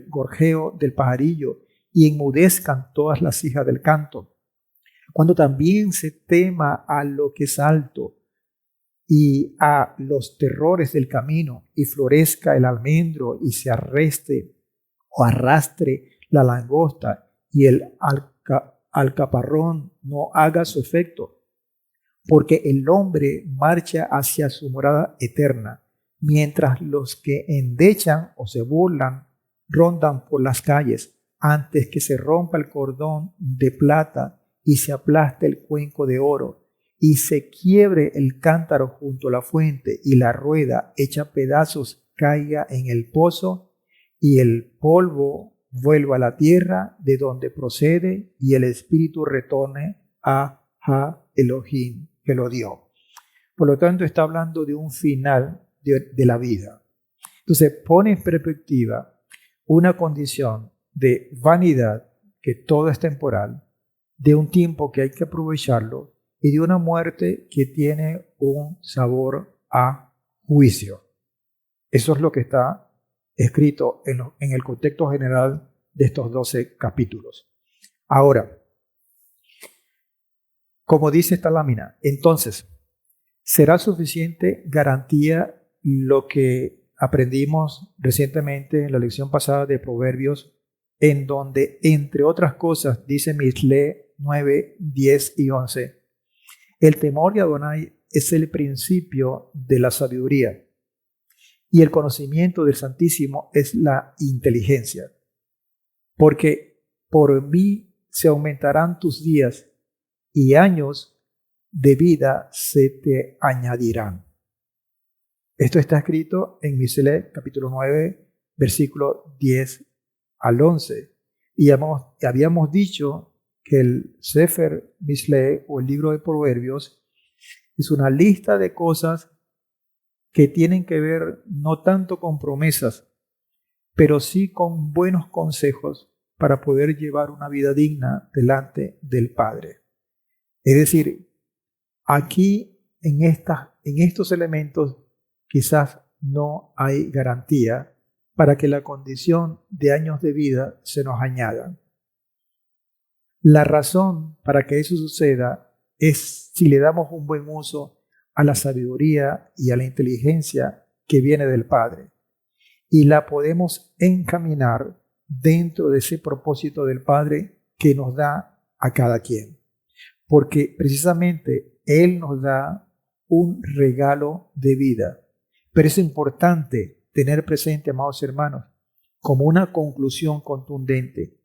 gorjeo del pajarillo, y enmudezcan todas las hijas del canto. Cuando también se tema a lo que es alto y a los terrores del camino, y florezca el almendro y se arrastre la langosta, y el alcaparrón no haga su efecto, porque el hombre marcha hacia su morada eterna, mientras los que endechan o se burlan rondan por las calles, antes que se rompa el cordón de plata y se aplaste el cuenco de oro, y se quiebre el cántaro junto a la fuente, y la rueda hecha pedazos caiga en el pozo, y el polvo vuelva a la tierra de donde procede, y el espíritu retorne a Elohim, que lo dio. Por lo tanto, está hablando de un final de la vida. Entonces, pone en perspectiva una condición de vanidad, que todo es temporal, de un tiempo que hay que aprovecharlo, y de una muerte que tiene un sabor a juicio. Eso es lo que está escrito en el contexto general de estos 12 capítulos. Ahora, como dice esta lámina, entonces, ¿será suficiente garantía lo que aprendimos recientemente en la lección pasada de Proverbios, en donde, entre otras cosas, dice Mishle 9, 10 y 11, el temor de Adonai es el principio de la sabiduría, y el conocimiento del Santísimo es la inteligencia? Porque por mí se aumentarán tus días, y años de vida se te añadirán. Esto está escrito en Mishle capítulo 9, versículo 10 al 11. Y habíamos dicho que el Sefer Mishle, o el libro de Proverbios, es una lista de cosas que tienen que ver no tanto con promesas, pero sí con buenos consejos para poder llevar una vida digna delante del Padre. Es decir, aquí en estos elementos quizás no hay garantía para que la condición de años de vida se nos añada. La razón para que eso suceda es si le damos un buen uso a la sabiduría y a la inteligencia que viene del Padre, y la podemos encaminar dentro de ese propósito del Padre que nos da a cada quien. Porque precisamente Él nos da un regalo de vida. Pero es importante tener presente, amados hermanos, como una conclusión contundente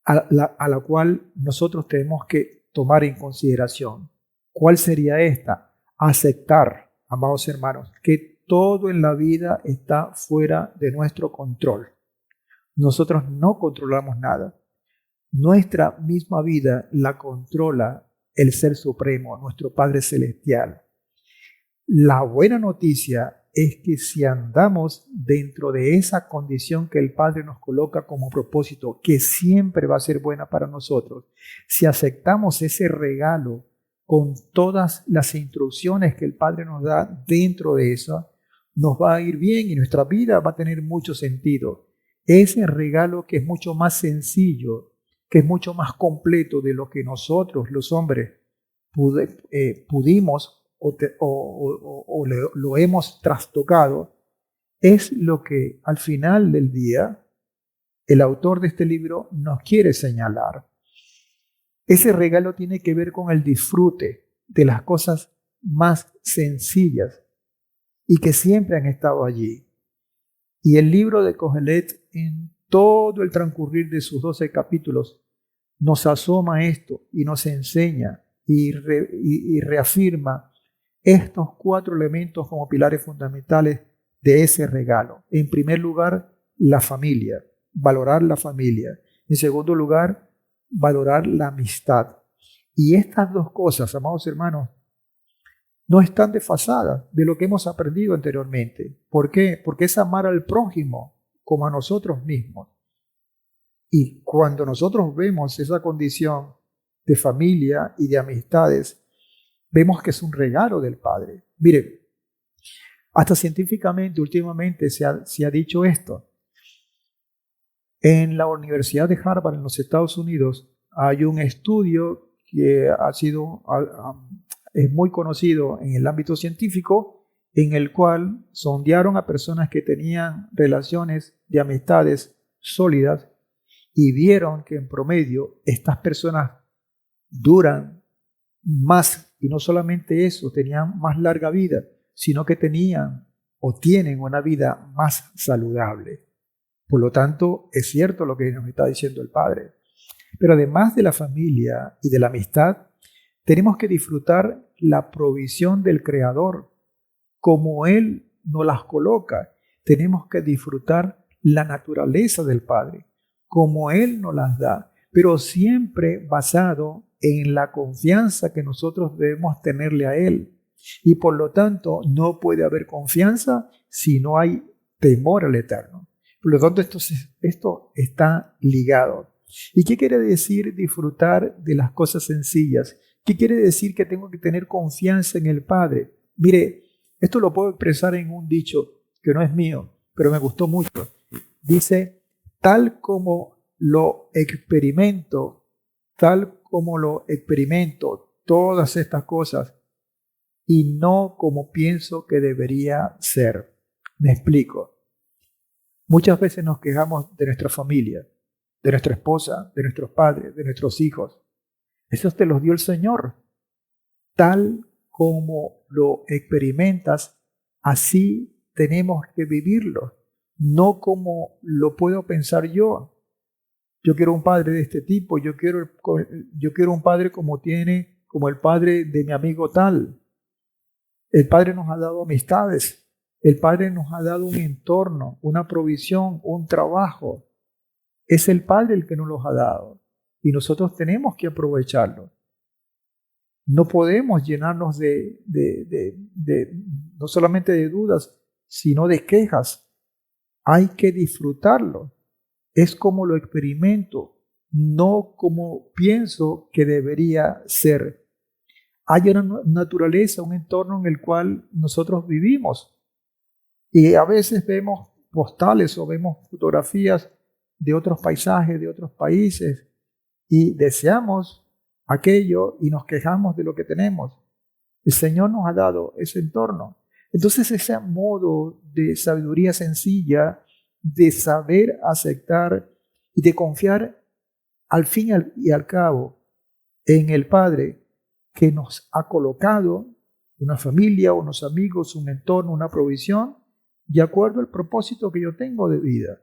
a la cual nosotros tenemos que tomar en consideración. ¿Cuál sería esta? Aceptar, amados hermanos, que todo en la vida está fuera de nuestro control. Nosotros no controlamos nada. Nuestra misma vida la controla el Ser Supremo, nuestro Padre Celestial. La buena noticia es que si andamos dentro de esa condición que el Padre nos coloca como propósito, que siempre va a ser buena para nosotros, si aceptamos ese regalo con todas las instrucciones que el Padre nos da dentro de eso, nos va a ir bien y nuestra vida va a tener mucho sentido. Ese regalo que es mucho más sencillo, que es mucho más completo de lo que nosotros, los hombres, pudimos o lo hemos trastocado, es lo que al final del día el autor de este libro nos quiere señalar. Ese regalo tiene que ver con el disfrute de las cosas más sencillas y que siempre han estado allí. Y el libro de Kohelet, en todo el transcurrir de sus 12 capítulos, nos asoma esto y nos enseña y reafirma estos 4 elementos como pilares fundamentales de ese regalo. En primer lugar, la familia, valorar la familia. En segundo lugar, valorar la amistad. Y estas 2 cosas, amados hermanos, no están desfasadas de lo que hemos aprendido anteriormente. ¿Por qué? Porque es amar al prójimo como a nosotros mismos. Y cuando nosotros vemos esa condición de familia y de amistades, vemos que es un regalo del Padre. Mire, hasta científicamente últimamente se ha dicho esto. En la Universidad de Harvard, en los Estados Unidos, hay un estudio que es muy conocido en el ámbito científico, en el cual sondearon a personas que tenían relaciones de amistades sólidas y vieron que en promedio estas personas duran más, y no solamente eso, tenían más larga vida, sino que tenían o tienen una vida más saludable. Por lo tanto, es cierto lo que nos está diciendo el Padre. Pero además de la familia y de la amistad, tenemos que disfrutar la provisión del Creador, como Él nos las coloca. Tenemos que disfrutar la naturaleza del Padre, como Él nos las da, pero siempre basado en la confianza que nosotros debemos tenerle a Él. Y por lo tanto, no puede haber confianza si no hay temor al Eterno. Por lo tanto, esto está ligado. ¿Y qué quiere decir disfrutar de las cosas sencillas? ¿Qué quiere decir que tengo que tener confianza en el Padre? Mire, esto lo puedo expresar en un dicho que no es mío, pero me gustó mucho. Dice, tal como lo experimento todas estas cosas, y no como pienso que debería ser. Me explico. Muchas veces nos quejamos de nuestra familia, de nuestra esposa, de nuestros padres, de nuestros hijos. Eso te los dio el Señor. Tal como lo experimentas, así tenemos que vivirlo. No como lo puedo pensar yo. Yo quiero un padre de este tipo, yo quiero un padre como el padre de mi amigo tal. El Padre nos ha dado amistades, el Padre nos ha dado un entorno, una provisión, un trabajo. Es el Padre el que nos los ha dado y nosotros tenemos que aprovecharlo. No podemos llenarnos no solamente de dudas, sino de quejas. Hay que disfrutarlo. Es como lo experimento, no como pienso que debería ser. Hay una naturaleza, un entorno en el cual nosotros vivimos. Y a veces vemos postales o vemos fotografías de otros paisajes, de otros países, y deseamos aquello y nos quejamos de lo que tenemos. El Señor nos ha dado ese entorno. Entonces ese modo de sabiduría sencilla, de saber aceptar y de confiar al fin y al cabo en el Padre que nos ha colocado una familia, unos amigos, un entorno, una provisión, de acuerdo al propósito que yo tengo de vida.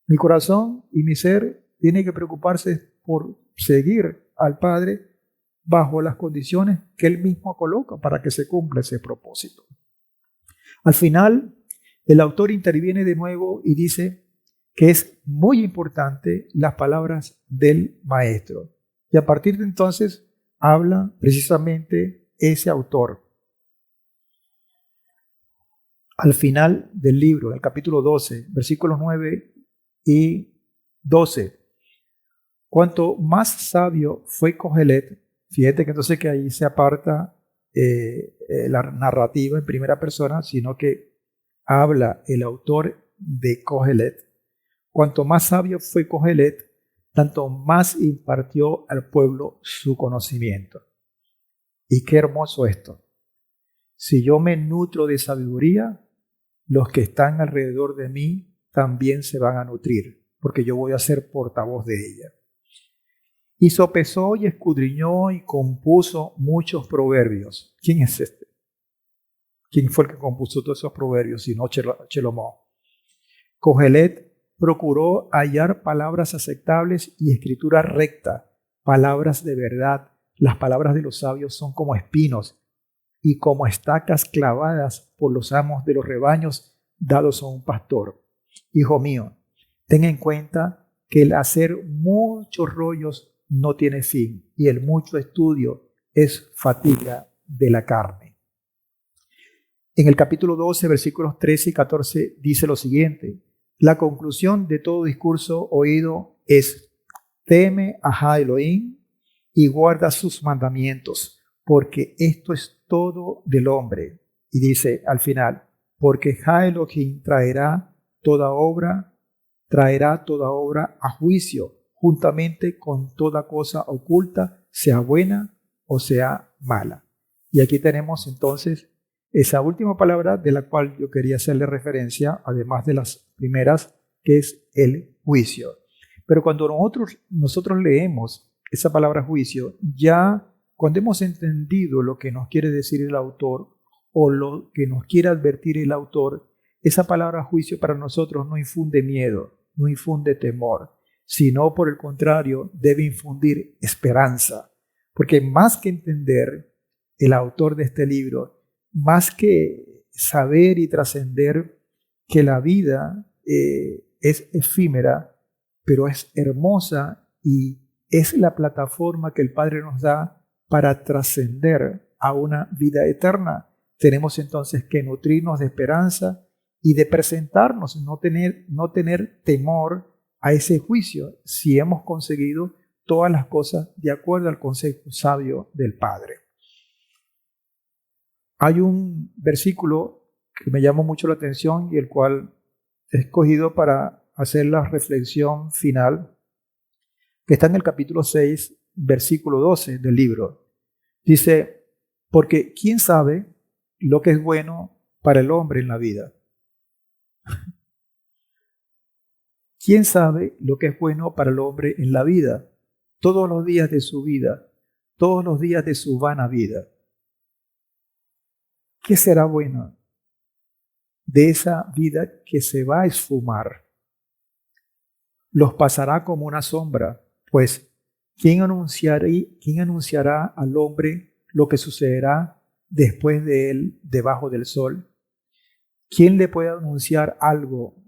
Mi corazón y mi ser tienen que preocuparse por seguir al Padre bajo las condiciones que Él mismo coloca para que se cumpla ese propósito. Al final, el autor interviene de nuevo y dice que es muy importante las palabras del Maestro. Y a partir de entonces habla precisamente ese autor. Al final del libro, del capítulo 12, versículos 9 y 12. Cuanto más sabio fue Kohelet, fíjate que entonces que ahí se aparta la narrativa en primera persona, sino que habla el autor de Kohelet. Cuanto más sabio fue Kohelet, tanto más impartió al pueblo su conocimiento. Y qué hermoso esto. Si yo me nutro de sabiduría, los que están alrededor de mí también se van a nutrir, porque yo voy a ser portavoz de ella. Y sopesó y escudriñó y compuso muchos proverbios. ¿Quién es este? ¿Quién fue el que compuso todos esos proverbios? Si no, Shelomó. Kohelet procuró hallar palabras aceptables y escritura recta, palabras de verdad. Las palabras de los sabios son como espinos y como estacas clavadas por los amos de los rebaños dados a un pastor. Hijo mío, ten en cuenta que el hacer muchos rollos no tiene fin y el mucho estudio es fatiga de la carne. En el capítulo 12, versículos 13 y 14 dice lo siguiente: la conclusión de todo discurso oído es: teme a Jah Elohim y guarda sus mandamientos, porque esto es todo del hombre. Y dice al final: porque Jah Elohim traerá toda obra a juicio, juntamente con toda cosa oculta, sea buena o sea mala. Y aquí tenemos entonces esa última palabra de la cual yo quería hacerle referencia, además de las primeras, que es el juicio. Pero cuando nosotros leemos esa palabra juicio, ya cuando hemos entendido lo que nos quiere decir el autor o lo que nos quiere advertir el autor, esa palabra juicio para nosotros no infunde miedo, no infunde temor, sino por el contrario debe infundir esperanza. Porque más que entender el autor de este libro, más que saber y trascender que la vida es efímera, pero es hermosa y es la plataforma que el Padre nos da para trascender a una vida eterna, tenemos entonces que nutrirnos de esperanza y de presentarnos, no tener temor a ese juicio si hemos conseguido todas las cosas de acuerdo al consejo sabio del Padre. Hay un versículo que me llamó mucho la atención y el cual he escogido para hacer la reflexión final, que está en el capítulo 6, versículo 12 del libro. Dice: porque ¿quién sabe lo que es bueno para el hombre en la vida? ¿Quién sabe lo que es bueno para el hombre en la vida? Todos los días de su vida, todos los días de su vana vida. ¿Qué será bueno de esa vida que se va a esfumar? Los pasará como una sombra, pues ¿quién anunciará al hombre lo que sucederá después de él debajo del sol? ¿Quién le puede anunciar algo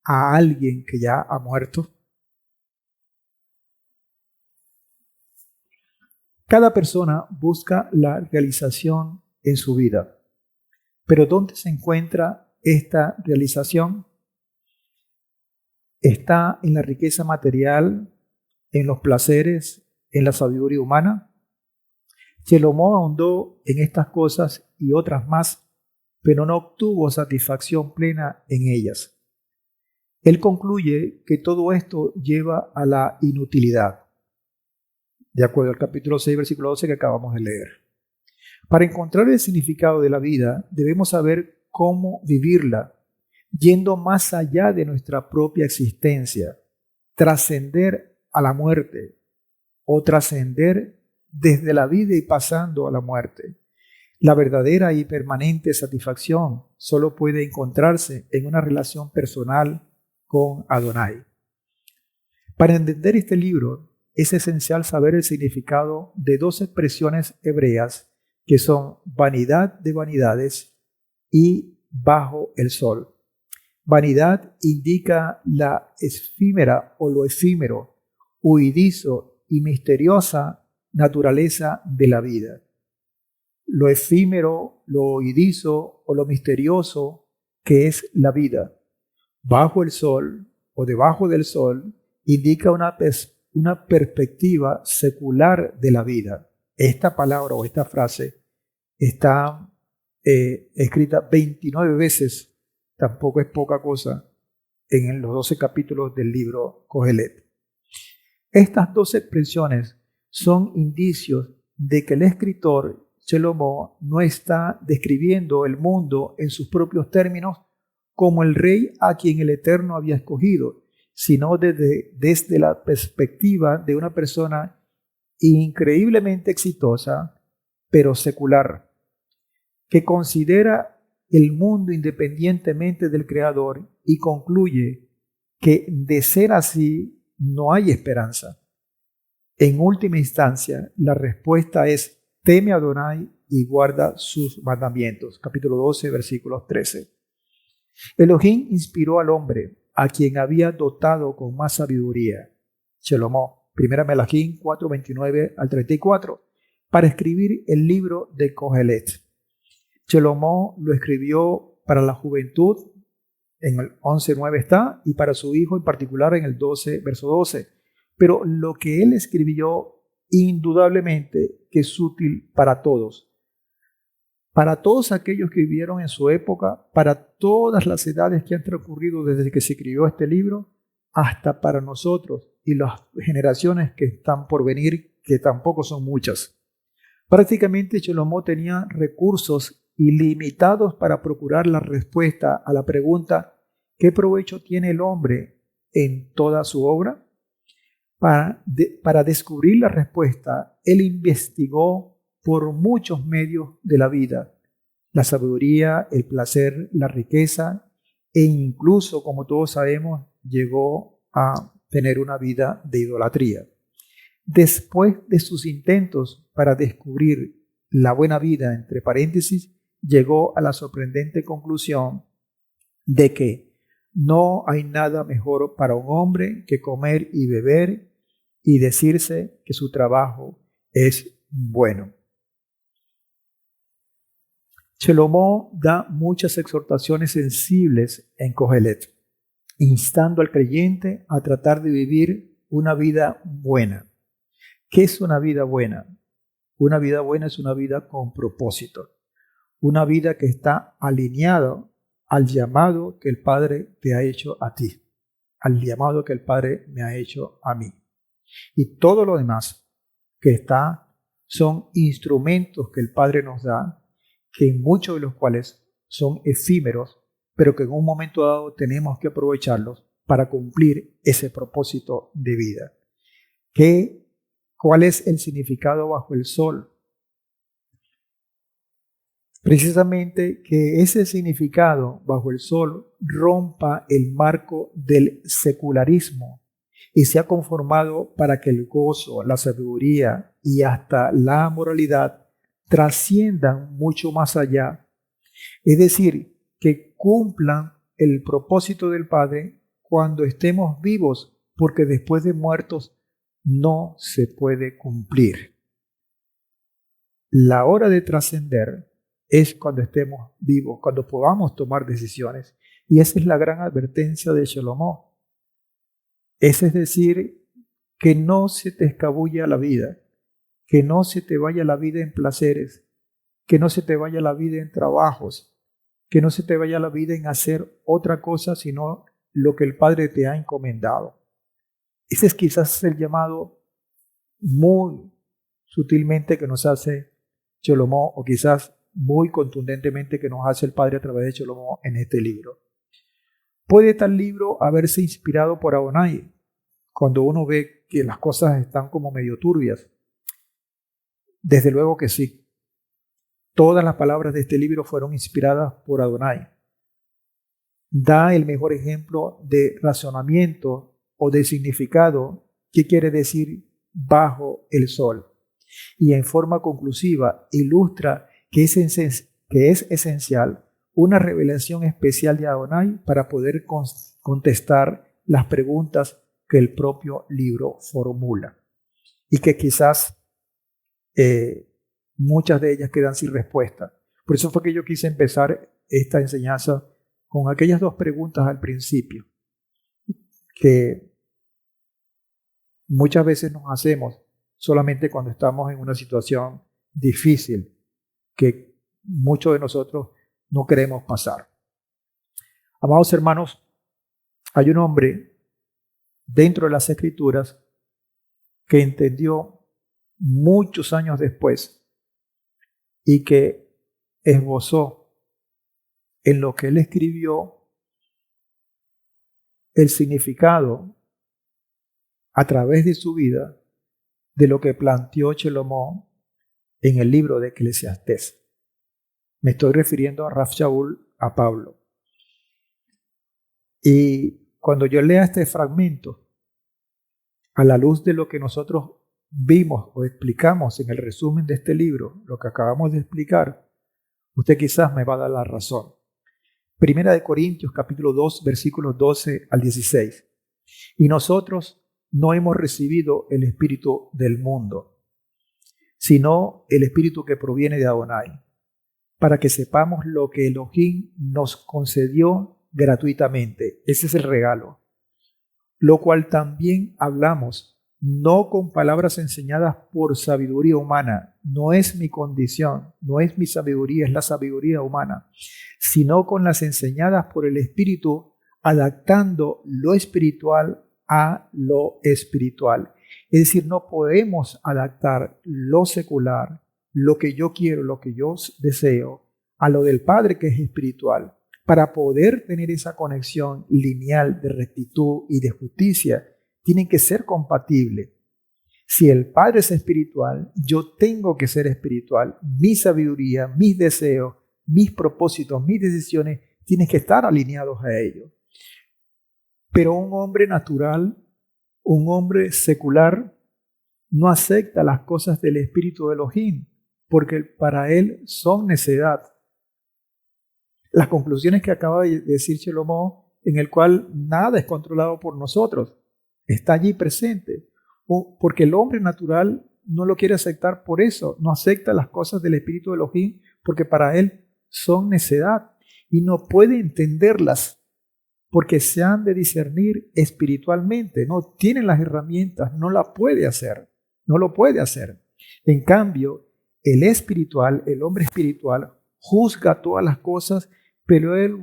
a alguien que ya ha muerto? Cada persona busca la realización en su vida. Pero ¿dónde se encuentra esta realización? ¿Está en la riqueza material, en los placeres, en la sabiduría humana? Shelomó ahondó en estas cosas y otras más, pero no obtuvo satisfacción plena en ellas. Él concluye que todo esto lleva a la inutilidad, de acuerdo al capítulo 6, versículo 12 que acabamos de leer. Para encontrar el significado de la vida, debemos saber cómo vivirla, yendo más allá de nuestra propia existencia, trascender a la muerte o trascender desde la vida y pasando a la muerte. La verdadera y permanente satisfacción solo puede encontrarse en una relación personal con Adonai. Para entender este libro, es esencial saber el significado de dos expresiones hebreas que son vanidad de vanidades y bajo el sol. Vanidad indica la efímera o lo efímero, huidizo y misteriosa naturaleza de la vida. Lo efímero, lo huidizo o lo misterioso que es la vida. Bajo el sol o debajo del sol indica una perspectiva secular de la vida. Esta palabra o esta frase está escrita 29 veces, tampoco es poca cosa, en los 12 capítulos del libro Kohelet. Estas dos expresiones son indicios de que el escritor Shelomó no está describiendo el mundo en sus propios términos como el rey a quien el Eterno había escogido, sino desde la perspectiva de una persona increíblemente exitosa, pero secular, que considera el mundo independientemente del Creador y concluye que de ser así no hay esperanza. En última instancia, la respuesta es: teme a Adonai y guarda sus mandamientos. Capítulo 12, versículos 13. Elohim inspiró al hombre, a quien había dotado con más sabiduría, Shelomó, 1 Melahim 4, 29 al 34, para escribir el libro de Kohelet. Shelomó lo escribió para la juventud, en el 11:9 está, y para su hijo en particular en el 12, verso 12. Pero lo que él escribió, indudablemente que es útil para todos aquellos que vivieron en su época, para todas las edades que han transcurrido desde que se escribió este libro, hasta para nosotros y las generaciones que están por venir, que tampoco son muchas. Prácticamente Shelomó tenía recursos ilimitados para procurar la respuesta a la pregunta: ¿qué provecho tiene el hombre en toda su obra? Para descubrir la respuesta, él investigó por muchos medios de la vida: la sabiduría, el placer, la riqueza, e incluso, como todos sabemos, llegó a tener una vida de idolatría. Después de sus intentos para descubrir la buena vida, entre paréntesis, llegó a la sorprendente conclusión de que no hay nada mejor para un hombre que comer y beber y decirse que su trabajo es bueno. Shelomó da muchas exhortaciones sensibles en Kohelet, instando al creyente a tratar de vivir una vida buena. ¿Qué es una vida buena? Una vida buena es una vida con propósito, una vida que está alineada al llamado que el Padre te ha hecho a ti, al llamado que el Padre me ha hecho a mí. Y todo lo demás que está son instrumentos que el Padre nos da, que muchos de los cuales son efímeros, pero que en un momento dado tenemos que aprovecharlos para cumplir ese propósito de vida. ¿Cuál es el significado bajo el sol? Precisamente que ese significado bajo el sol rompa el marco del secularismo y se ha conformado para que el gozo, la sabiduría y hasta la moralidad trasciendan mucho más allá. Es decir, que cumplan el propósito del Padre cuando estemos vivos, porque después de muertos no se puede cumplir. La hora de trascender es cuando estemos vivos, cuando podamos tomar decisiones. Y esa es la gran advertencia de Shelomó. Es decir, que no se te escabulla la vida, que no se te vaya la vida en placeres, que no se te vaya la vida en trabajos, que no se te vaya la vida en hacer otra cosa sino lo que el Padre te ha encomendado. Ese es quizás el llamado muy sutilmente que nos hace Shelomó, o quizás muy contundentemente que nos hace el Padre a través de Shelomó en este libro. ¿Puede tal libro haberse inspirado por Adonai cuando uno ve que las cosas están como medio turbias? Desde luego que sí. Todas las palabras de este libro fueron inspiradas por Adonai. Da el mejor ejemplo de razonamiento o de significado. ¿Qué quiere decir bajo el sol? Y en forma conclusiva ilustra que es esencial una revelación especial de Adonai para poder contestar las preguntas que el propio libro formula y que quizás muchas de ellas quedan sin respuesta. Por eso fue que yo quise empezar esta enseñanza con aquellas dos preguntas al principio que muchas veces nos hacemos solamente cuando estamos en una situación difícil que muchos de nosotros no queremos pasar. Amados hermanos, hay un hombre dentro de las Escrituras que entendió muchos años después y que esbozó en lo que él escribió el significado a través de su vida de lo que planteó Salomón en el libro de Eclesiastés. Me estoy refiriendo a Rav Shaul, a Pablo. Y cuando yo lea este fragmento, a la luz de lo que nosotros vimos o explicamos en el resumen de este libro, lo que acabamos de explicar, usted quizás me va a dar la razón. Primera de Corintios, capítulo 2, versículos 12 al 16. Y nosotros no hemos recibido el espíritu del mundo, sino el espíritu que proviene de Adonai, para que sepamos lo que Elohim nos concedió gratuitamente. Ese es el regalo. Lo cual también hablamos, no con palabras enseñadas por sabiduría humana. No es mi condición, no es mi sabiduría, es la sabiduría humana, sino con las enseñadas por el Espíritu, adaptando lo espiritual a lo espiritual. Es decir, no podemos adaptar lo secular, lo que yo quiero, lo que yo deseo, a lo del Padre que es espiritual. Para poder tener esa conexión lineal de rectitud y de justicia, tienen que ser compatibles. Si el Padre es espiritual, yo tengo que ser espiritual. Mi sabiduría, mis deseos, mis propósitos, mis decisiones tienen que estar alineados a ello. Pero un hombre natural, un hombre secular, no acepta las cosas del espíritu de Elohim, porque para él son necedad. Las conclusiones que acaba de decir Salomón, en el cual nada es controlado por nosotros, está allí presente. Porque el hombre natural no lo quiere aceptar por eso, no acepta las cosas del espíritu de Elohim, porque para él son necedad y no puede entenderlas, porque se han de discernir espiritualmente, no tienen las herramientas, no la puede hacer, no lo puede hacer. En cambio, el espiritual, el hombre espiritual, juzga todas las cosas, pero él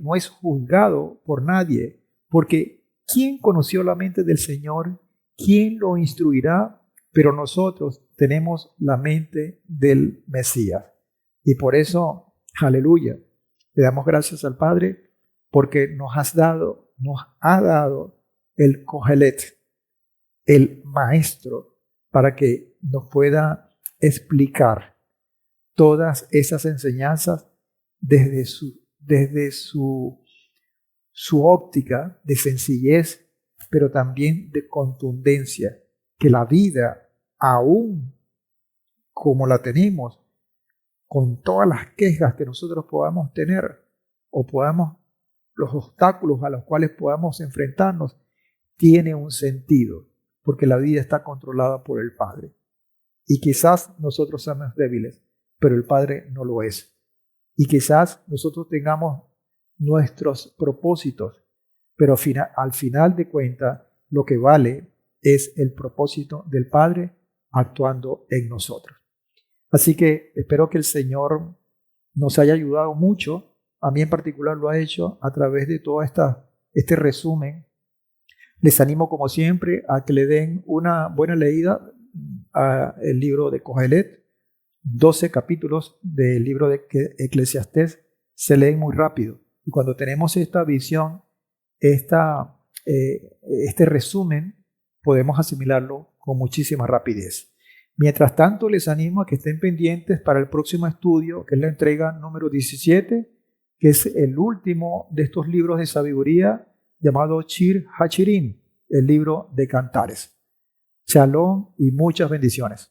no es juzgado por nadie, porque ¿quién conoció la mente del Señor? ¿Quién lo instruirá? Pero nosotros tenemos la mente del Mesías. Y por eso, aleluya, le damos gracias al Padre, porque nos ha dado el Kohelet, el maestro, para que nos pueda explicar todas esas enseñanzas desde su óptica de sencillez, pero también de contundencia, que la vida, aún como la tenemos, con todas las quejas que nosotros podamos tener o los obstáculos a los cuales podamos enfrentarnos, tiene un sentido, porque la vida está controlada por el Padre. Y quizás nosotros seamos débiles, pero el Padre no lo es. Y quizás nosotros tengamos nuestros propósitos, pero al final de cuentas, lo que vale es el propósito del Padre actuando en nosotros. Así que espero que el Señor nos haya ayudado mucho. A mí en particular lo ha hecho a través de todo este resumen. Les animo como siempre a que le den una buena leída al libro de Kohelet. 12 capítulos del libro de Eclesiastés se leen muy rápido. Y cuando tenemos esta visión, este resumen, podemos asimilarlo con muchísima rapidez. Mientras tanto, les animo a que estén pendientes para el próximo estudio, que es la entrega número 17, que es el último de estos libros de sabiduría llamado Shir HaShirim, el libro de Cantares. Shalom y muchas bendiciones.